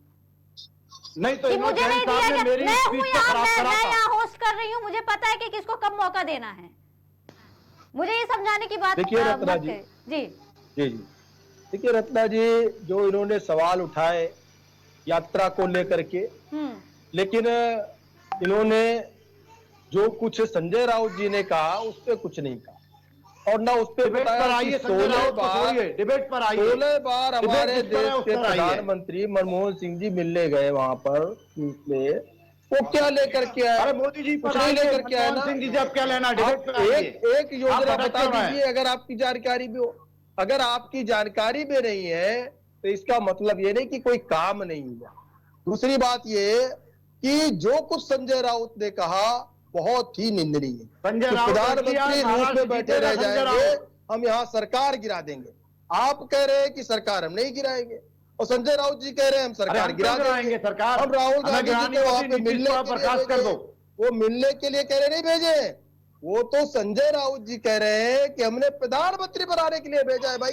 S5: नहीं तो
S1: कि
S5: इन्होंने
S1: मुझे नहीं
S5: जैन साहब
S1: दिया
S5: ने
S1: गया।
S5: मेरी
S1: मैं हूँ
S5: स्पीच को
S1: यहाँ,
S5: खराब करा
S1: मैं
S5: था।
S1: यहाँ होस्ट कर रही हूँ, मुझे पता है कि किसको कब मौका देना है। मुझे ये समझाने की बात
S4: देखिए रत्ना
S1: मत
S4: जी,
S1: करें। जी
S4: जी जी, देखिए रत्ना जी, जो इन्होंने सवाल उठाए यात्रा को लेकर के, लेकिन इन्होंने जो कुछ संजय राउत जी ने कहा उस पर कुछ नहीं कहा, और ना उस पर
S5: डिबेट पर
S4: बताया
S5: आइए,
S4: कि
S5: संजय
S4: 16
S5: राउत को
S4: बार
S5: छोड़िए, डिबेट पर आइए।
S4: 16 बार
S5: डिबेट
S4: हमारे
S5: जिस पर है,
S4: देश
S5: उस
S4: के
S5: पर आइए।
S4: प्रधानमंत्री मनमोहन सिंह जी मिलने गए वहां पर में, वो क्या लेकर के आए?
S5: अरे मोदी जी
S4: कुछ
S5: पर
S4: नहीं
S5: आइए,
S4: लेकर के आए ना।
S5: मनमोहन सिंह जी से अब क्या लेना, डिबेट पर
S4: आप
S5: आइए।
S4: एक योजना
S5: आप
S4: बता
S5: क्यों रहे हैं?
S4: दीजिए अगर आपकी जानकारी में हो। अगर आपकी जानकारी में नहीं है तो इसका मतलब ये नहीं कि कोई काम नहीं हुआ। दूसरी बात ये कि जो कुछ संजय राउत ने कहा बहुत ही निंदनीय है।
S5: संजय
S4: कि
S5: राउत ने
S4: प्रधानमंत्री
S5: किया,
S4: रूप
S5: महाराष्ट्र
S4: में बैठे
S5: जीतेगा
S4: रह
S5: संजय
S4: जाएंगे,
S5: राउत।
S4: हम यहाँ सरकार गिरा देंगे। आप कह रहे हैं कि सरकार हम नहीं गिराएंगे, और संजय राउत जी कह रहे हैं हम
S5: अरे
S4: सरकार
S5: हम
S4: गिरा
S5: क्यों गिराएंगे
S4: देंगे।
S5: सरकार?
S4: हम राहुल
S5: हमें
S4: गांधी जी
S5: गिरानी
S4: को वहां
S5: होती,
S4: पे
S5: नीतीश
S4: मिलने
S5: को आप
S4: के लिए
S5: बर्खास्त कर
S4: भेजे।
S5: दो।
S4: वो मिलने के लिए कह रहे नहीं भेजे, वो तो संजय राउत जी कह रहे हैं कि हमने प्रधानमंत्री बनाने के लिए भेजा है भाई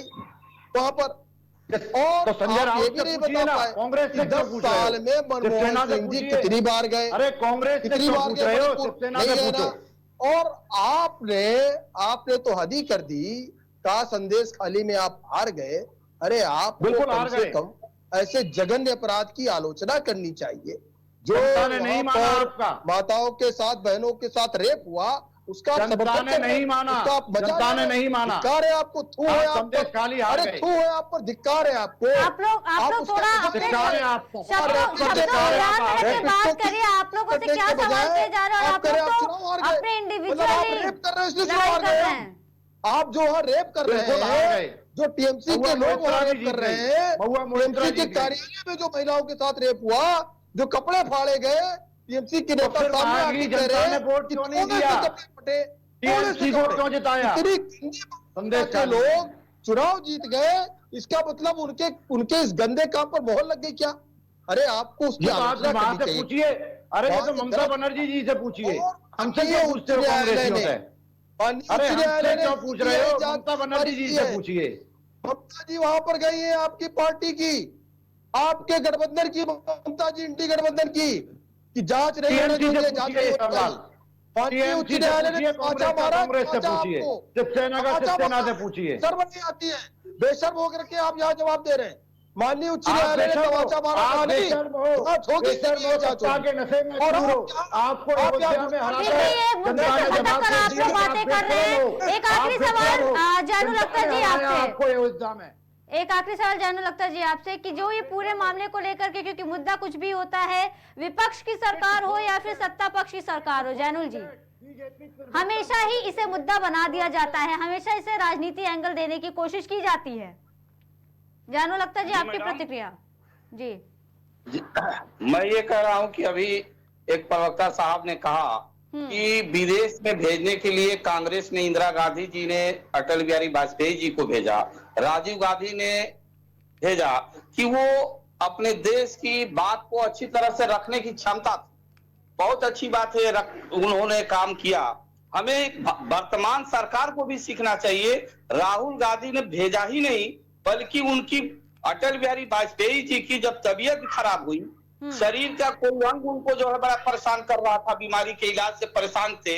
S4: वहां पर। और
S5: तो संजय
S4: आप ये
S5: राउत
S4: भी
S5: से
S4: नहीं
S5: पूछिए
S4: बता
S5: ना,
S4: पाए
S5: कांग्रेस
S4: कि
S5: से क्यों
S4: 10
S5: पूछ रहे हो?
S4: साल में
S5: शिवसेना
S4: मनमोहन
S5: से
S4: सिंह जी
S5: पूछिए।
S4: कितनी बार गए,
S5: अरे कांग्रेस से
S4: कितनी
S5: क्यों
S4: बार
S5: पूछ
S4: गए
S5: रहे हो?
S4: मणिपुर?
S5: शिवसेना
S4: नहीं
S5: से
S4: है ना।
S5: पूछो।
S4: और आपने तो हद ही कर दी, का संदेश खाली में आप हार गए। अरे आप
S5: बिल्कुल
S4: कम
S5: हार
S4: से
S5: गए।
S4: कम ऐसे जघन्य अपराध की आलोचना करनी चाहिए। जो
S5: जनता ने नहीं
S4: वहां
S5: माना
S4: पर
S5: आपका।
S4: माताओं के साथ, बहनों के साथ रेप हुआ, उसका आप
S5: जनता
S4: समर्थन
S5: ने
S4: कर रहे हैं,
S5: नहीं माना।
S4: उसका आप मजा
S5: जनता
S4: ले
S5: ने
S4: रहे हैं।
S5: नहीं माना।
S4: धिक्कार है आपको, थू
S5: आप
S4: है आप
S5: संदेश
S4: पर।
S5: खाली हार
S4: अरे
S5: गए।
S4: थू है आप पर, धिक्कार है आपको।
S1: आप लोग
S4: उसका
S1: थोड़ा
S4: समर्थन
S1: अपने
S4: कर रहे हैं।
S5: आपको।
S1: शब्दों
S4: अरे
S1: को ध्यान में रख के
S4: रेपिस्ट
S1: बात
S4: को
S1: करिए। आप लोगों से
S4: करने
S1: क्या
S4: के
S1: सवाल
S4: बजाय
S1: किए जा रहे हैं और आप
S4: कह रहे हैं
S1: लोग
S4: आप
S1: तो
S4: चुनाव हार गए।
S1: अपने
S4: मतलब आप
S1: इंडिविजुअली
S4: रेप कर रहे हैं इसलिए चुनाव
S1: लड़ाई
S4: हार
S1: कर
S4: गए
S1: रहे
S4: हैं।
S1: हैं।
S4: आप जो वहाँ रेप कर रहे
S5: बिल्कुल हार
S4: हैं,
S5: गए।
S4: जो टीएमसी के
S5: महुआ
S4: लोग वहाँ
S5: मोइत्रा
S4: रेप
S5: जी
S4: कर
S5: जीत
S4: रहे
S5: गई।
S4: हैं,
S5: महुआ मोइत्रा
S4: टीएमसी के
S5: जीत गई।
S4: कार्यालय में जो महिलाओं के साथ रेप हुआ, जो कपड़े फाड़े गए, टीएमसी के नेता
S5: फिर
S4: सामने
S5: आगे
S4: आके कह
S5: जनता
S4: रहे
S5: ने
S4: हैं
S5: वोट
S4: कि
S5: क्यों नहीं
S4: कौन
S5: दिया?
S4: से कपड़े फटे, कौन से
S5: टीएमसी को
S4: कपड़े?
S5: क्यों जिताया?
S4: इतनी गंदी
S5: संदेश
S4: के
S5: चालू।
S4: लोग चुनाव जीत गए, इसका मतलब उनके इस गंदे काम पर मोहर लग गई क्या? अरे आपको उसकी
S5: ये तो आप
S4: आलोचना
S5: वहां
S4: करनी
S5: से
S4: चाहिए।
S5: पूछिए। अरे ये
S4: वहाँ
S5: तो
S4: से
S5: ममता
S4: गलत-
S5: बनर्जी जी से पूछिए।
S4: और
S5: हमसे
S4: ये
S5: क्यों पूछते हो
S4: उच्च न्यायालय
S5: कांग्रेसियों
S4: ने-
S5: से?
S4: माननीय
S5: अरे
S4: उच्च
S5: हमसे
S4: न्यायालय ने
S5: क्यों पूछ रहे हो?
S4: जांच
S5: ममता बनर्जी जी
S4: की
S5: से
S4: है।
S5: पूछिए।
S4: ममता जी वहां पर गई है आपकी पार्टी की, आपके गठबंधन की, ममता जी इंडी गठबंधन की, कि जांच नहीं होने
S5: टीएमसी से
S4: देंगे, जांच
S5: पूछिए
S4: नहीं
S5: ये
S4: होने
S5: सवाल।
S4: देंगे। माननीय उच्च
S5: टीएमसी से
S4: न्यायालय ने
S5: पूछिए,
S4: तमाचा
S5: कांग्रेस का
S4: मारा,
S5: कांग्रेस से
S4: तमाचा
S5: पूछिए,
S4: आपको।
S5: शिवसेना का
S4: तमाचा
S5: शिवसेना
S4: मारा।
S5: से पूछिए।
S4: शर्म नहीं आती है, बेशर्म होकर के आप यहाँ जवाब दे रहे हैं। माननीय उच्च
S5: आप
S4: न्यायालय ने
S5: बेशर्म हो,
S4: तमाचा मारा,
S5: आप
S4: कहा नहीं,
S5: बेशर्म हो,
S4: जांच होगी,
S5: बेशर्म हो,
S4: जांच
S5: सत्ता
S4: होगी।
S5: के नशे में
S4: और
S5: चूर हो।
S4: आप
S5: आपको
S4: आप
S5: अयोध्या
S4: यहाँ
S5: में हरा
S1: देखिए, ये मुद्दे
S5: जनता
S1: से
S5: ने
S1: भटक
S5: जवाब
S1: कर
S5: दे
S1: आप
S5: दिया
S1: लोग
S5: कि आप
S1: बातें कर रहे
S5: बेशर्म हो।
S1: हैं। एक आखिरी
S5: आप बेशर्म
S1: सवाल
S5: हो।
S1: जानू
S5: जनता
S1: लखतर
S5: ने
S1: जी
S5: हराया
S1: आपसे।
S5: आपको अयोध्या में।
S1: एक आखिरी सवाल जानू लखतर जी आपसे कि जो ये पूरे मामले को लेकर के, क्योंकि मुद्दा कुछ भी होता है, विपक्ष की सरकार हो या फिर सत्ता पक्ष की सरकार हो, जैनुल जी, हमेशा ही इसे मुद्दा बना दिया जाता है, हमेशा इसे राजनीति एंगल देने की कोशिश की जाती है। जानू लखतर जी, आपकी प्रतिक्रिया। जी,
S6: मैं ये कह रहा हूं कि अभी एक प्रवक्ता साहब ने कहा कि विदेश में भेजने के लिए कांग्रेस ने, इंदिरा गांधी जी ने अटल बिहारी वाजपेयी जी को भेजा, राजीव गांधी ने भेजा कि वो अपने देश की बात को अच्छी तरह से रखने की क्षमता थी। बहुत अच्छी बात है, उन्होंने काम किया। हमें वर्तमान सरकार को भी सीखना चाहिए। राहुल गांधी ने भेजा ही नहीं, बल्कि उनकी अटल बिहारी वाजपेयी जी की जब तबीयत खराब हुई, शरीर का कोई अंग उनको जो है बड़ा परेशान कर रहा था, बीमारी के इलाज से परेशान थे,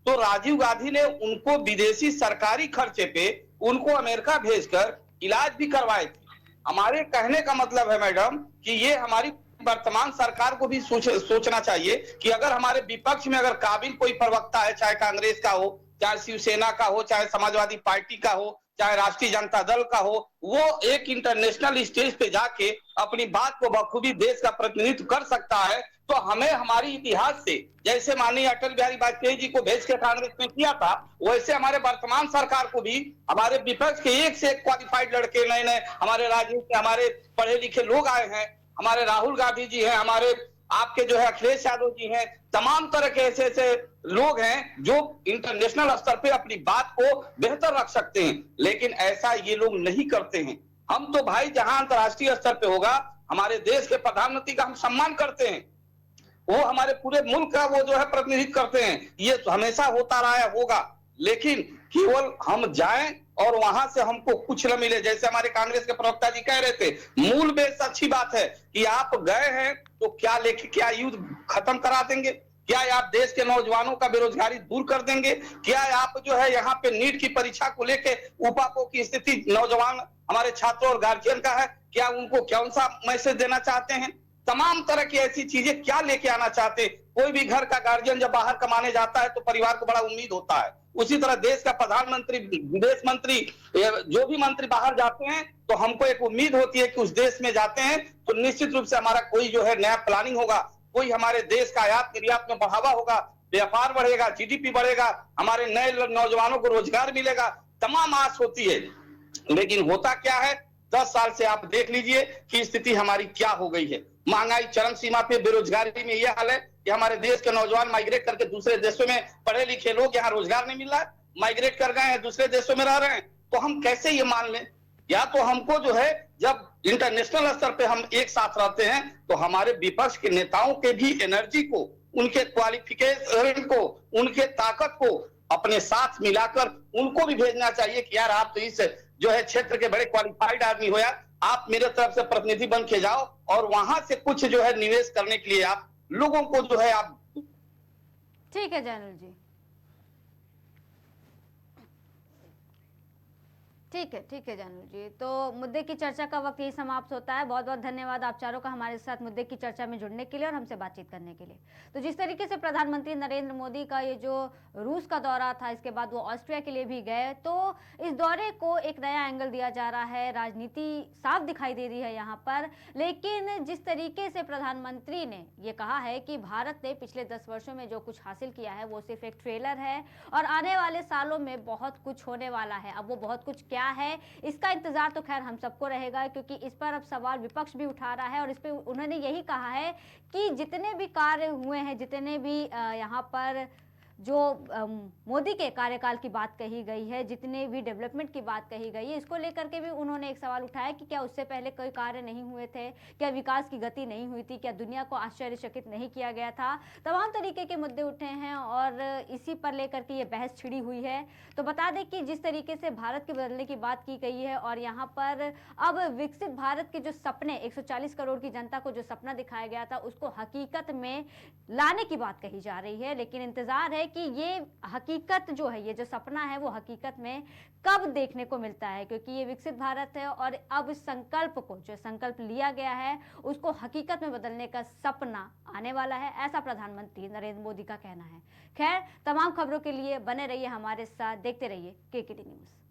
S6: तो राजीव गांधी ने उनको विदेशी सरकारी खर्चे पे उनको अमेरिका भेजकर इलाज भी करवाए थे। हमारे कहने का मतलब है मैडम कि ये हमारी वर्तमान सरकार को भी सोचना चाहिए कि अगर हमारे विपक्ष में अगर काबिल कोई प्रवक्ता है, चाहे कांग्रेस का हो, चाहे शिवसेना का हो, चाहे समाजवादी पार्टी का हो, चाहे राष्ट्रीय जनता दल का हो, वो एक इंटरनेशनल स्टेज पे जाके अपनी बात को बखूबी देश का प्रतिनिधित्व कर सकता है, तो हमें हमारी इतिहास से, जैसे माननीय अटल बिहारी वाजपेयी जी को भेज के कांग्रेस ने किया था, वैसे हमारे वर्तमान सरकार को भी हमारे विपक्ष के एक से एक क्वालिफाइड लड़के, नए नए हमारे राजनीति में हमारे पढ़े लिखे लोग आए हैं, हमारे राहुल गांधी जी हैं, हमारे आपके जो है अखिलेश यादव जी हैं, तमाम तरह के ऐसे ऐसे लोग हैं जो इंटरनेशनल स्तर पे अपनी बात को बेहतर रख सकते हैं, लेकिन ऐसा ये लोग नहीं करते हैं। हम तो भाई जहां अंतर्राष्ट्रीय स्तर पे होगा हमारे देश के प्रधानमंत्री का हम सम्मान करते हैं, वो हमारे पूरे मुल्क का वो जो है प्रतिनिधित्व करते हैं, ये तो हमेशा होता रहा है, होगा। लेकिन केवल हम जाएं और वहां से हमको कुछ न मिले, जैसे हमारे कांग्रेस के प्रवक्ता जी कह रहे थे, मूल बेस अच्छी बात है कि आप गए हैं तो क्या लेके, क्या युद्ध खत्म करा देंगे, क्या आप देश के नौजवानों का बेरोजगारी दूर कर देंगे, क्या आप जो है यहाँ पे नीट की परीक्षा को लेके उपापो की स्थिति नौजवान हमारे छात्रों और गार्जियन का है, क्या उनको कौन सा मैसेज देना चाहते हैं, तमाम तरह की ऐसी चीजें क्या लेके आना चाहते हैं। कोई भी घर का गार्जियन जब बाहर कमाने जाता है तो परिवार को बड़ा उम्मीद होता है, उसी तरह देश का प्रधानमंत्री, विदेश मंत्री, जो भी मंत्री बाहर जाते हैं तो हमको एक उम्मीद होती है कि उस देश में जाते हैं तो निश्चित रूप से हमारा कोई जो है नया प्लानिंग होगा, कोई हमारे देश का आयात निर्यात में बढ़ावा होगा, व्यापार बढ़ेगा, जीडीपी बढ़ेगा, हमारे नए नौजवानों को रोजगार मिलेगा, तमाम आस होती है। लेकिन होता क्या है, 10 साल से आप देख लीजिए कि स्थिति हमारी क्या हो गई है। महंगाई चरम सीमा पे, बेरोजगारी में यह हाल है कि हमारे देश के नौजवान माइग्रेट करके दूसरे देशों में, पढ़े लिखे लोग यहाँ रोजगार नहीं मिल रहा है, माइग्रेट कर गए हैं, दूसरे देशों में रह रहे हैं। तो हम कैसे ये मान लें? या तो हमको जो है जब इंटरनेशनल स्तर पे हम एक साथ रहते हैं तो हमारे विपक्ष के नेताओं के भी एनर्जी को, उनके क्वालिफिकेशन को, उनके ताकत को अपने साथ मिलाकर उनको भी भेजना चाहिए कि यार आप तो इस जो है क्षेत्र के बड़े क्वालिफाइड आदमी हो, यार आप मेरे तरफ से प्रतिनिधि बन के जाओ और वहां से कुछ जो है निवेश करने के लिए आप लोगों को जो है आप।
S1: ठीक है जैनुल जी, ठीक है जैनुल जी। तो मुद्दे की चर्चा का वक्त यही समाप्त होता है। बहुत बहुत धन्यवाद आप चारों का हमारे साथ मुद्दे की चर्चा में जुड़ने के लिए और हमसे बातचीत करने के लिए। तो जिस तरीके से प्रधानमंत्री नरेंद्र मोदी का ये जो रूस का दौरा था, इसके बाद वो ऑस्ट्रिया के लिए भी गए, तो इस दौरे को एक नया एंगल दिया जा रहा है, राजनीति साफ दिखाई दे रही है यहाँ पर। लेकिन जिस तरीके से प्रधानमंत्री ने ये कहा है कि भारत ने पिछले 10 वर्षों में जो कुछ हासिल किया है वो सिर्फ एक ट्रेलर है और आने वाले सालों में बहुत कुछ होने वाला है। अब वो बहुत कुछ क्या है इसका इंतजार तो खैर हम सबको रहेगा, क्योंकि इस पर अब सवाल विपक्ष भी उठा रहा है और इस पे उन्होंने यही कहा है कि जितने भी कार्य हुए हैं, जितने भी यहाँ पर जो मोदी के कार्यकाल की बात कही गई है, जितने भी डेवलपमेंट की बात कही गई है, इसको लेकर के भी उन्होंने एक सवाल उठाया कि क्या उससे पहले कोई कार्य नहीं हुए थे, क्या विकास की गति नहीं हुई थी, क्या दुनिया को आश्चर्यचकित नहीं किया गया था। तमाम तरीके के मुद्दे उठे हैं और इसी पर लेकर के ये बहस छिड़ी हुई है। तो बता दें कि जिस तरीके से भारत के बदलने की बात की गई है और यहाँ पर अब विकसित भारत के जो सपने, 140 करोड़ की जनता को जो सपना दिखाया गया था, उसको हकीकत में लाने की बात कही जा रही है। लेकिन इंतजार है कि ये हकीकत जो है, ये जो सपना है, वो हकीकत में कब देखने को मिलता है, क्योंकि ये विकसित भारत है और अब संकल्प को, जो संकल्प लिया गया है, उसको हकीकत में बदलने का सपना आने वाला है, ऐसा प्रधानमंत्री नरेंद्र मोदी का कहना है। खैर, तमाम खबरों के लिए बने रहिए हमारे साथ, देखते रहिए केकेडी न्यूज़।